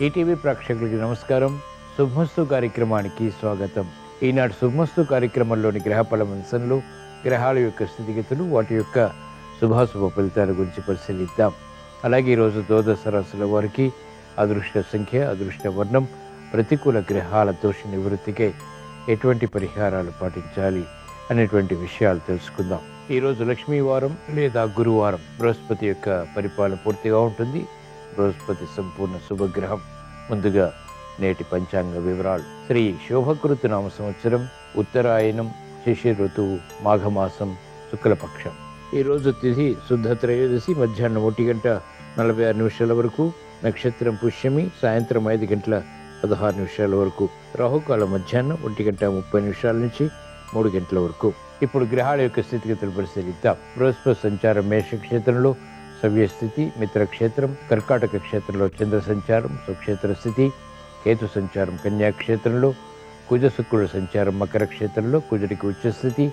ETV ప్రేక్షకులకి నమస్కారం. శుభమస్తు కార్యక్రమానికి స్వాగతం. ఈనాడు శుభమస్తు కార్యక్రమంలోని గ్రహఫల అంశంలో గ్రహాల యొక్క స్థితిగతులు, వాటి యొక్క శుభాశుభ ఫలితాల గురించి పరిశీలిద్దాం. అలాగే ఈరోజు ద్వాదశ రాశుల వారికి అదృష్ట సంఖ్య, అదృష్ట వర్ణం, ప్రతికూల గ్రహాల దోష నివృత్తికై ఎటువంటి పరిహారాలు పాటించాలి అనేటువంటి విషయాలు తెలుసుకుందాం. ఈరోజు లక్ష్మీవారం లేదా గురువారం. బృహస్పతి యొక్క పరిపాలన పూర్తిగా ఉంటుంది. బృహస్పతి సంపూర్ణ శుభగ్రహం. ముందుగా నేటి పంచాంగ వివరాలు. శ్రీ శోభకృతు నామ సంవత్సరం, ఉత్తరాయణం, శిశిర ఋతువు, మాఘమాసం, శుక్లపక్షం. ఈరోజు తిథి శుద్ధ త్రయోదశి, మధ్యాహ్నం 1:46 వరకు. నక్షత్రం పుష్యమి, సాయంత్రం 5:16 వరకు. రాహుకాలం మధ్యాహ్నం 1:30 నుంచి 3 గంటల వరకు. ఇప్పుడు గ్రహాల యొక్క స్థితిగతులు పరిశీలిద్దాం. బృహస్పతి సంచారం మేషక్షేత్రంలో సవ్యస్థితి, మిత్రక్షేత్రం. కర్కాటక క్షేత్రంలో చంద్ర సంచారం, స్వక్షేత్ర స్థితి. కేతు సంచారం కన్యాక్షేత్రంలో. కుజ శుక్రుల సంచారం మకర క్షేత్రంలో, కుజుడికి ఉచ్చస్థితి.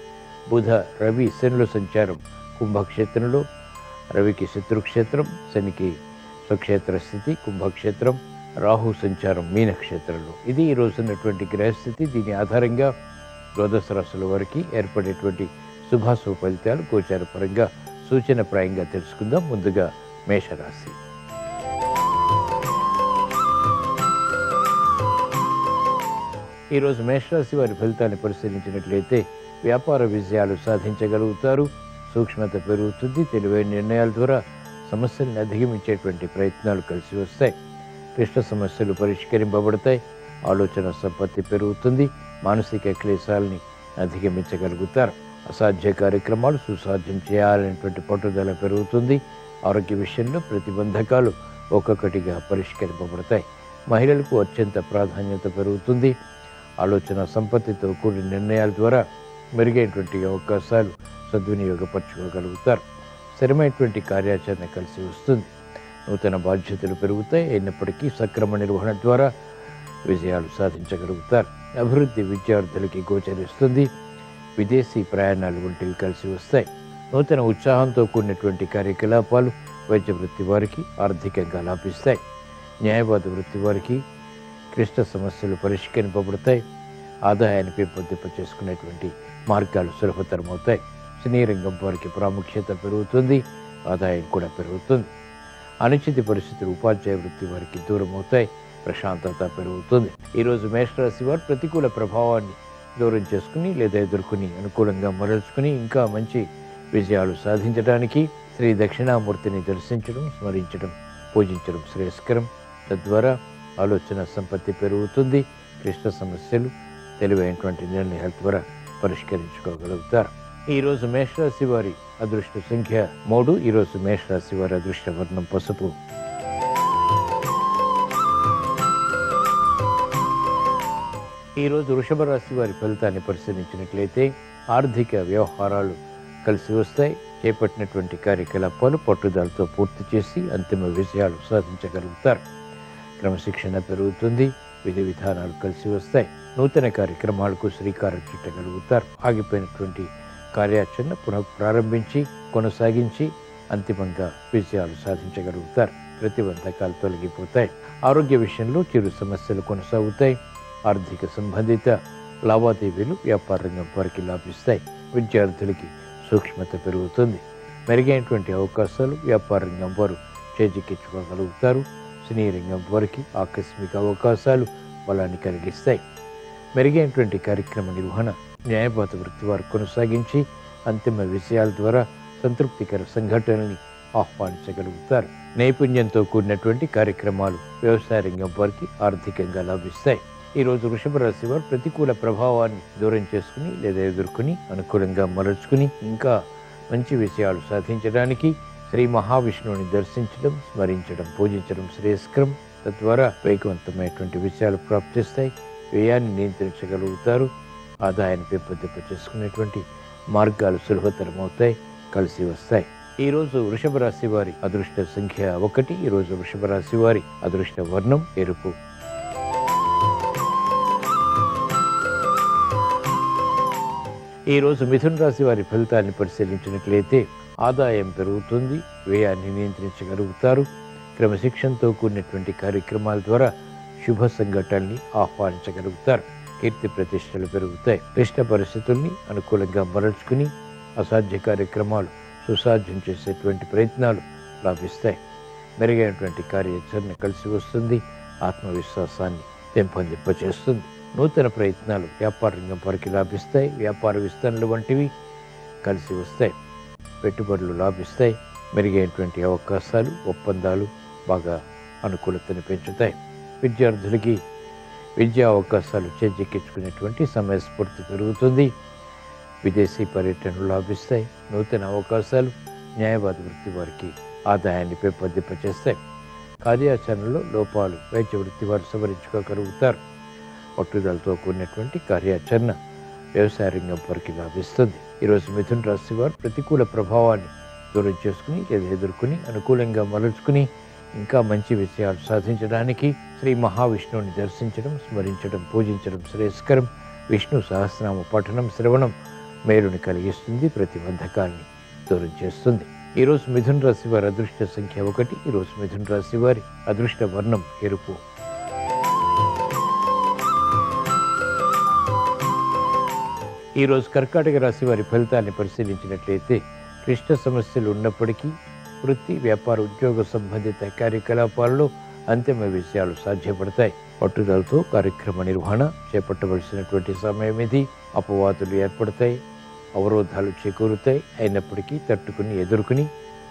బుధ రవి శనుల సంచారం కుంభక్షేత్రంలో, రవికి శత్రుక్షేత్రం, శనికి స్వక్షేత్ర స్థితి కుంభక్షేత్రం. రాహు సంచారం మీనక్షేత్రంలో. ఇది ఈ రోజున్నటువంటి గ్రహస్థితి. దీని ఆధారంగా ద్వాదశ రాశుల వారికి ఏర్పడేటువంటి శుభాశుభ ఫలితాలు గోచార పరంగా సూచనప్రాయంగా తెలుసుకుందాం. ముందుగా మేషరాశి. ఈరోజు మేషరాశి వారి ఫలితాన్ని పరిశీలించినట్లయితే వ్యాపార విజయాలు సాధించగలుగుతారు. సూక్ష్మత పెరుగుతుంది. తెలివైన నిర్ణయాల ద్వారా సమస్యలను అధిగమించేటువంటి ప్రయత్నాలు కలిసి వస్తాయి. క్లిష్ట సమస్యలు పరిష్కరింపబడతాయి. ఆలోచన సంపత్తి పెరుగుతుంది. మానసిక క్లేశాలని అధిగమించగలుగుతారు. అసాధ్య కార్యక్రమాలు సుసాధ్యం చేయాలనేటువంటి పట్టుదల పెరుగుతుంది. ఆరోగ్య విషయంలో ప్రతిబంధకాలు ఒక్కొక్కటిగా పరిష్కరింపబడతాయి. మహిళలకు అత్యంత ప్రాధాన్యత పెరుగుతుంది. ఆలోచన సంపత్తితో కూడిన నిర్ణయాల ద్వారా మెరుగైనటువంటి అవకాశాలు సద్వినియోగపరచుకోగలుగుతారు. స్థిరమైనటువంటి కార్యాచరణ కలిసి వస్తుంది. నూతన బాధ్యతలు పెరుగుతాయి. అయినప్పటికీ సక్రమ నిర్వహణ ద్వారా విజయాలు సాధించగలుగుతారు. అభివృద్ధి విద్యార్థులకి గోచరిస్తుంది. విదేశీ ప్రయాణాలు వంటివి కలిసి వస్తాయి. నూతన ఉత్సాహంతో కూడినటువంటి కార్యకలాపాలు వైద్య వృత్తి వారికి ఆర్థికంగా లాభిస్తాయి. న్యాయవాద వృత్తి వారికి క్లిష్ట సమస్యలు పరిష్కరింపబడతాయి. ఆదాయాన్ని పెంపొందింప చేసుకునేటువంటి మార్గాలు సులభతరమవుతాయి. సినీ రంగం వారికి ప్రాముఖ్యత పెరుగుతుంది. ఆదాయం కూడా పెరుగుతుంది. అనిశ్చిత పరిస్థితులు ఉపాధ్యాయ వృత్తి వారికి దూరం అవుతాయి. ప్రశాంతత పెరుగుతుంది. ఈరోజు మేషరాశి వారు ప్రతికూల ప్రభావాన్ని దూరం చేసుకుని లేదా ఎదుర్కొని అనుకూలంగా మరల్చుకుని ఇంకా మంచి విజయాలు సాధించడానికి శ్రీ దక్షిణామూర్తిని దర్శించడం, స్మరించడం, పూజించడం శ్రేయస్కరం. తద్వారా ఆలోచన సంపత్తి పెరుగుతుంది. క్లిష్ట సమస్యలు తెలివైనటువంటి నిర్ణయాల ద్వారా పరిష్కరించుకోగలుగుతారు. ఈరోజు మేషరాశి వారి అదృష్ట సంఖ్య 3. ఈరోజు మేషరాశి వారి అదృష్ట వర్ణం పసుపు. ఈరోజు వృషభ రాశి వారి ఫలితాన్ని పరిశీలించినట్లయితే ఆర్థిక వ్యవహారాలు కలిసి వస్తాయి. చేపట్టినటువంటి కార్యకలాపాలు పట్టుదలతో పూర్తి చేసి అంతిమ విజయాలు సాధించగలుగుతారు. క్రమశిక్షణ పెరుగుతుంది. విధి విధానాలు కలిసి వస్తాయి. నూతన కార్యక్రమాలకు శ్రీకారం చుట్టగలుగుతారు. ఆగిపోయినటువంటి కార్యాచరణ పునఃప్రారంభించి కొనసాగించి అంతిమంగా విజయాలు సాధించగలుగుతారు. ప్రతిబంధకాలు తొలగిపోతాయి. ఆరోగ్య విషయంలో చిరు సమస్యలు కొనసాగుతాయి. ఆర్థిక సంబంధిత లావాదేవీలు వ్యాపార రంగం వారికి లాభిస్తాయి. విద్యార్థులకి సూక్ష్మత పెరుగుతుంది. మెరుగైనటువంటి అవకాశాలు వ్యాపార రంగం వారు చేజిక్కించుకోగలుగుతారు. సినీ రంగం వారికి ఆకస్మిక అవకాశాలు బలాన్ని కలిగిస్తాయి. మెరుగైనటువంటి కార్యక్రమ నిర్వహణ న్యాయవాద వృత్తి వారు కొనసాగించి అంతిమ విషయాల ద్వారా సంతృప్తికర సంఘటనల్ని ఆహ్వానించగలుగుతారు. నైపుణ్యంతో కూడినటువంటి కార్యక్రమాలు వ్యవసాయ రంగం వారికి ఆర్థికంగా లాభిస్తాయి. ఈరోజు వృషభ రాశి వారు ప్రతికూల ప్రభావాన్ని దూరం చేసుకుని లేదా ఎదుర్కొని అనుకూలంగా మరల్చుకుని ఇంకా మంచి విషయాలు సాధించడానికి శ్రీ మహావిష్ణువుని దర్శించడం, స్మరించడం, పూజించడం శ్రేయస్కరం. తద్వారా వేగవంతమైనటువంటి విషయాలు ప్రాప్తిస్తాయి. వ్యయాన్ని నియంత్రించగలుగుతారు. ఆదాయాన్ని పెంపొందింప చేసుకునేటువంటి మార్గాలు సులభతరమవుతాయి, కలిసి వస్తాయి. ఈరోజు వృషభ రాశి వారి అదృష్ట సంఖ్య 1. ఈరోజు వృషభ రాశి వారి అదృష్ట వర్ణం ఎరుపు. ఈరోజు మిథున రాశి వారి ఫలితాన్ని పరిశీలించినట్లయితే ఆదాయం పెరుగుతుంది. వ్యయాన్ని నియంత్రించగలుగుతారు. క్రమశిక్షణతో కూడినటువంటి కార్యక్రమాల ద్వారా శుభ సంఘటనల్ని ఆహ్వానించగలుగుతారు. కీర్తి ప్రతిష్టలు పెరుగుతాయి. క్లిష్ట పరిస్థితుల్ని అనుకూలంగా మరల్చుకుని అసాధ్య కార్యక్రమాలు సుసాధ్యం చేసేటువంటి ప్రయత్నాలు లాభిస్తాయి. మెరుగైనటువంటి కార్యాచరణ కలిసి వస్తుంది. ఆత్మవిశ్వాసాన్ని పెంపొందింపచేస్తుంది. నూతన ప్రయత్నాలు వ్యాపార రంగం వరకు లాభిస్తాయి. వ్యాపార విస్తరణలు వంటివి కలిసి వస్తాయి. పెట్టుబడులు లాభిస్తాయి. మెరుగైనటువంటి అవకాశాలు, ఒప్పందాలు బాగా అనుకూలతను పెంచుతాయి. విద్యార్థులకి విద్యా అవకాశాలు చేజిక్కించుకునేటువంటి సమయస్ఫూర్తి పెరుగుతుంది. విదేశీ పర్యటనలు లాభిస్తాయి. నూతన అవకాశాలు న్యాయవాద వృత్తి వారికి ఆదాయాన్ని పెంపొందింపచేస్తాయి. కార్యాచరణలో లోపాలు వైద్య వృత్తి వారు సవరించుకోగలుగుతారు. పట్టుదలతో కూడినటువంటి కార్యాచరణ వ్యవసాయ రంగం వరకు లాభిస్తుంది. ఈరోజు మిథున రాశి వారు ప్రతికూల ప్రభావాన్ని దూరం చేసుకుని లేదా ఎదుర్కొని అనుకూలంగా మలుచుకుని ఇంకా మంచి విషయాలు సాధించడానికి శ్రీ మహావిష్ణువుని దర్శించడం, స్మరించడం, పూజించడం శ్రేయస్కరం. విష్ణు సహస్రనామ పఠనం, శ్రవణం మేలుని కలిగిస్తుంది. ప్రతిబంధకాల్ని దూరం చేస్తుంది. ఈరోజు మిథున రాశి వారి అదృష్ట సంఖ్య 1. ఈరోజు మిథున రాశి వారి అదృష్ట వర్ణం ఎరుపు. ఈరోజు కర్కాటక రాశి వారి ఫలితాన్ని పరిశీలించినట్లయితే క్లిష్ట సమస్యలు ఉన్నప్పటికీ వృత్తి, వ్యాపార, ఉద్యోగ సంబంధిత కార్యకలాపాల్లో అంతిమ విషయాలు సాధ్యపడతాయి. పట్టుదలతో కార్యక్రమ నిర్వహణ చేపట్టవలసినటువంటి సమయం ఇది. అపవాదులు ఏర్పడతాయి, అవరోధాలు చేకూరుతాయి. అయినప్పటికీ తట్టుకుని ఎదుర్కొని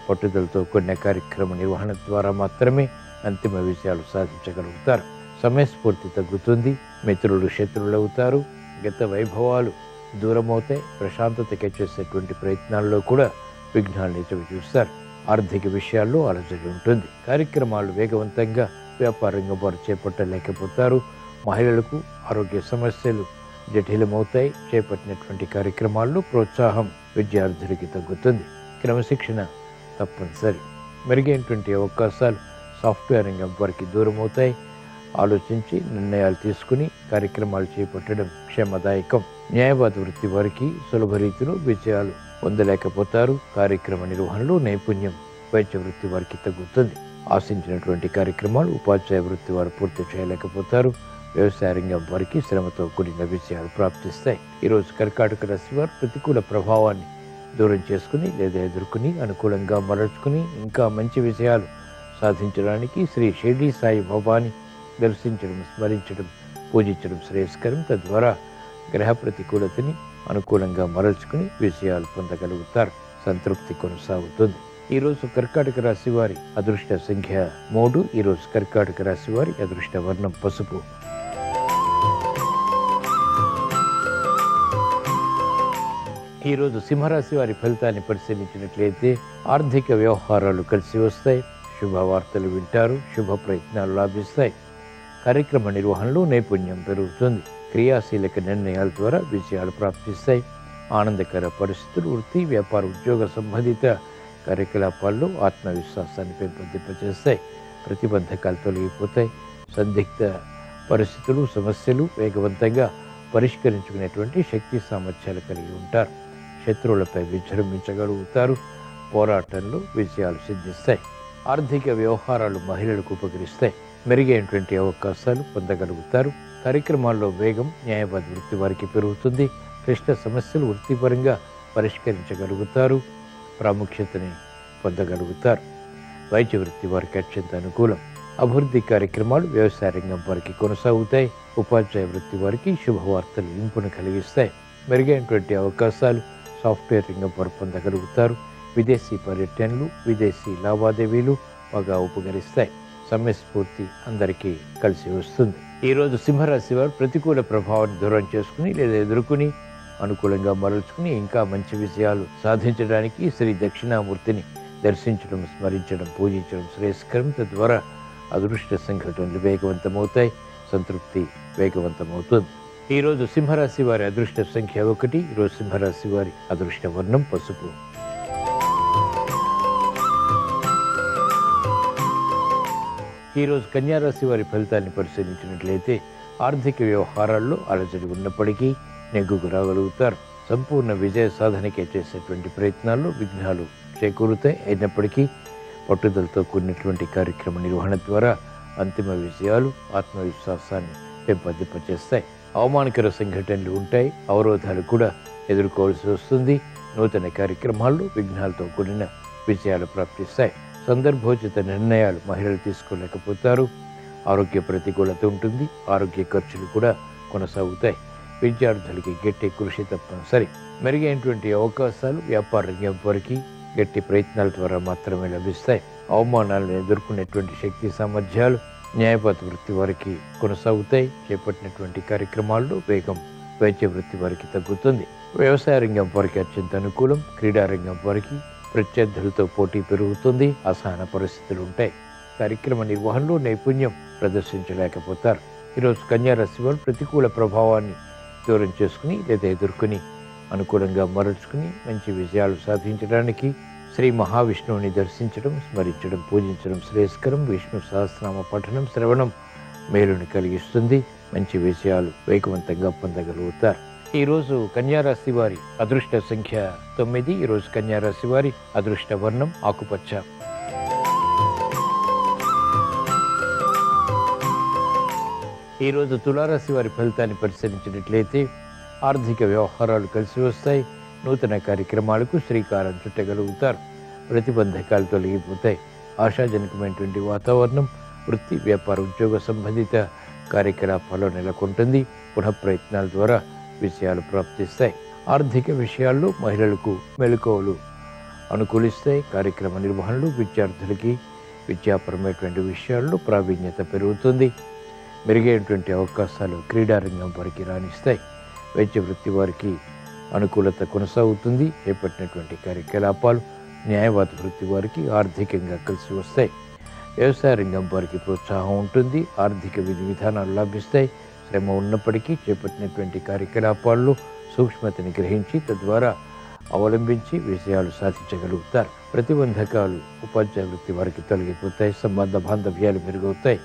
పట్టుదలతో కొన్ని కార్యక్రమ నిర్వహణ ద్వారా మాత్రమే అంతిమ విషయాలు సాధించగలుగుతారు. సమయస్ఫూర్తి తగ్గుతుంది. మిత్రులు శత్రువులు అవుతారు. గత వైభవాలు దూరమవుతాయి. ప్రశాంతతకి చేసేటువంటి ప్రయత్నాల్లో కూడా విఘ్నాలు చవి చూస్తారు. ఆర్థిక విషయాల్లో అలజడి ఉంటుంది. కార్యక్రమాలు వేగవంతంగా వ్యాపార రంగం వారు చేపట్టలేకపోతారు. మహిళలకు ఆరోగ్య సమస్యలు జటిలమవుతాయి. చేపట్టినటువంటి కార్యక్రమాల్లో ప్రోత్సాహం విద్యార్థులకి తగ్గుతుంది. క్రమశిక్షణ తప్పనిసరి. మెరుగైనటువంటి అవకాశాలు సాఫ్ట్వేర్ రంగం వారికి దూరమవుతాయి. ఆలోచించి నిర్ణయాలు తీసుకుని కార్యక్రమాలు చేపట్టడం క్షేమదాయకం. న్యాయవాద వృత్తి వారికి సులభ రీతిలో విజయాలు పొందలేకపోతారు. కార్యక్రమ నిర్వహణలో నైపుణ్యం వైద్య వృత్తి వారికి తగ్గుతుంది. ఆశించినటువంటి కార్యక్రమాలు ఉపాధ్యాయ వృత్తి వారు పూర్తి చేయలేకపోతారు. వ్యవసాయ రంగం వారికి శ్రమతో కూడిన విజయాలు ప్రాప్తిస్తాయి. ఈరోజు కర్కాటక రాశి వారు ప్రతికూల ప్రభావాన్ని దూరం చేసుకుని లేదా ఎదుర్కొని అనుకూలంగా మరల్చుకుని ఇంకా మంచి విజయాలు సాధించడానికి శ్రీ షిర్డీ సాయి బాబాని దర్శించడం, స్మరించడం, పూజించడం శ్రేయస్కరం. తద్వారా గ్రహ ప్రతికూలతని అనుకూలంగా మరల్చుకుని విజయాలు పొందగలుగుతారు. సంతృప్తి కొనసాగుతుంది. ఈరోజు కర్కాటక రాశి వారి అదృష్ట సంఖ్య 3. ఈరోజు కర్కాటక రాశి వారి అదృష్ట వర్ణం పసుపు. ఈరోజు సింహరాశి వారి ఫలితాన్ని పరిశీలించినట్లయితే ఆర్థిక వ్యవహారాలు కలిసి వస్తాయి. శుభవార్తలు వింటారు. శుభ ప్రయత్నాలు లాభిస్తాయి. కార్యక్రమ నిర్వహణలో నైపుణ్యం పెరుగుతుంది. క్రియాశీలక నిర్ణయాల ద్వారా విజయాలు ప్రాప్తిస్తాయి. ఆనందకర పరిస్థితులు వృత్తి, వ్యాపార, ఉద్యోగ సంబంధిత కార్యకలాపాల్లో ఆత్మవిశ్వాసాన్ని పెంపొందింపచేస్తాయి. ప్రతిబంధకాలు తొలగిపోతాయి. సందిగ్ధ పరిస్థితులు, సమస్యలు వేగవంతంగా పరిష్కరించుకునేటువంటి శక్తి సామర్థ్యాలు కలిగి ఉంటారు. శత్రువులపై విజృంభించగలుగుతారు. పోరాటంలో విజయాలు సిద్ధిస్తాయి. ఆర్థిక వ్యవహారాలు మహిళలకు ఉపకరిస్తాయి. మెరుగైనటువంటి అవకాశాలు పొందగలుగుతారు. కార్యక్రమాల్లో వేగం న్యాయవాద వృత్తి వారికి పెరుగుతుంది. క్లిష్ట సమస్యలు వృత్తిపరంగా పరిష్కరించగలుగుతారు. ప్రాముఖ్యతని పొందగలుగుతారు. వైద్య వృత్తి వారికి అత్యంత అనుకూలం. అభివృద్ధి కార్యక్రమాలు వ్యవసాయ రంగం వారికి కొనసాగుతాయి. ఉపాధ్యాయ వృత్తి వారికి శుభవార్తలు ఇంపును కలిగిస్తాయి. మెరుగైనటువంటి అవకాశాలు సాఫ్ట్వేర్ రంగం వారు పొందగలుగుతారు. విదేశీ పర్యటనలు, విదేశీ లావాదేవీలు బాగా ఉపకరిస్తాయి. సమయస్ఫూర్తి అందరికీ కలిసి వస్తుంది. ఈరోజు సింహరాశి వారు ప్రతికూల ప్రభావాన్ని దూరం చేసుకుని లేదా ఎదుర్కొని అనుకూలంగా మరల్చుకుని ఇంకా మంచి విజయాలు సాధించడానికి శ్రీ దక్షిణామూర్తిని దర్శించడం, స్మరించడం, పూజించడం శ్రేయస్కరం. తద్వారా అదృష్ట సంఘటనలు వేగవంతమవుతాయి. సంతృప్తి వేగవంతమవుతుంది. ఈరోజు సింహరాశి వారి అదృష్ట సంఖ్య 1. ఈరోజు సింహరాశి వారి అదృష్ట వర్ణం పసుపు. ఈరోజు కన్యారాశి వారి ఫలితాన్ని పరిశీలించినట్లయితే ఆర్థిక వ్యవహారాల్లో అలజడి ఉన్నప్పటికీ నెగ్గుకు రాగలుగుతారు. సంపూర్ణ విజయ సాధనకే చేసేటువంటి ప్రయత్నాల్లో విఘ్నాలు చేకూరుతాయి. అయినప్పటికీ పట్టుదలతో కూడినటువంటి కార్యక్రమ నిర్వహణ ద్వారా అంతిమ విజయాలు ఆత్మవిశ్వాసాన్ని పెంపొందింపచేస్తాయి. అవమానకర సంఘటనలు ఉంటాయి, అవరోధాలు కూడా ఎదుర్కోవాల్సి వస్తుంది. నూతన కార్యక్రమాల్లో విఘ్నాలతో కూడిన విజయాలు ప్రాప్తిస్తాయి. సందర్భోచిత నిర్ణయాలు మహిళలు తీసుకోలేకపోతారు. ఆరోగ్య ప్రతికూలత ఉంటుంది, ఆరోగ్య ఖర్చులు కూడా కొనసాగుతాయి. విద్యార్థులకి గట్టి కృషి తప్పనిసరి. మెరుగైనటువంటి అవకాశాలు వ్యాపార రంగం వారికి గట్టి ప్రయత్నాల ద్వారా మాత్రమే లభిస్తాయి. అవమానాలను ఎదుర్కొనేటువంటి శక్తి సామర్థ్యాలు న్యాయపాత వృత్తి వారికి కొనసాగుతాయి. చేపట్టినటువంటి కార్యక్రమాల్లో వేగం వైద్య వృత్తి వారికి తగ్గుతుంది. వ్యవసాయ రంగం వారికి అత్యంత అనుకూలం. క్రీడా రంగం వారికి ప్రత్యర్థులతో పోటీ పెరుగుతుంది. అసహన పరిస్థితులు ఉంటాయి. కార్యక్రమ నిర్వహణలో నైపుణ్యం ప్రదర్శించలేకపోతారు. ఈరోజు కన్యా రాశి వారు ప్రతికూల ప్రభావాన్ని దూరం చేసుకుని లేదా ఎదుర్కొని అనుకూలంగా మరల్చుకుని మంచి విజయాలు సాధించడానికి శ్రీ మహావిష్ణువుని దర్శించడం, స్మరించడం, పూజించడం శ్రేయస్కరం. విష్ణు సహస్రనామ పఠనం, శ్రవణం మేలుని కలిగిస్తుంది. మంచి విజయాలు వేగవంతంగా పొందగలుగుతారు. ఈరోజు కన్యారాశి వారి అదృష్ట సంఖ్య 9. ఈరోజు కన్యారాశి వారి అదృష్ట వర్ణం ఆకుపచ్చ. ఈరోజు తులారాశి వారి ఫలితాన్ని పరిశీలించినట్లయితే ఆర్థిక వ్యవహారాలు కలిసి వస్తాయి. నూతన కార్యక్రమాలకు శ్రీకారం చుట్టగలుగుతారు. ప్రతిబంధకాలు తొలగిపోతాయి. ఆశాజనకమైనటువంటి వాతావరణం వృత్తి, వ్యాపార, ఉద్యోగ సంబంధిత కార్యకలాపాల్లో నెలకొంటుంది. పునఃప్రయత్నాల ద్వారా విజయాలు ప్రాప్తిస్తాయి. ఆర్థిక విషయాల్లో మహిళలకు మెలకువలు అనుకూలిస్తాయి. కార్యక్రమ నిర్వహణలు విద్యార్థులకి విద్యాపరమైనటువంటి విషయాల్లో ప్రావీణ్యత పెరుగుతుంది. మెరుగైనటువంటి అవకాశాలు క్రీడారంగం వారికి రాణిస్తాయి. వైద్య వృత్తి వారికి అనుకూలత కొనసాగుతుంది. చేపట్టినటువంటి కార్యకలాపాలు న్యాయవాద వృత్తి వారికి ఆర్థికంగా కలిసి వస్తాయి. వ్యవసాయ రంగం వారికి ప్రోత్సాహం ఉంటుంది. ఆర్థిక విధి విధానాలు లభిస్తాయి. శ్రమ ఉన్నప్పటికీ చేపట్టినటువంటి కార్యకలాపాల్లో సూక్ష్మతని గ్రహించి తద్వారా అవలంబించి విజయాలు సాధించగలుగుతారు. ప్రతిబంధకాలు ఉపాధ్యాయ వృత్తి వారికి తొలగిపోతాయి. సంబంధ బాంధవ్యాలు మెరుగవుతాయి.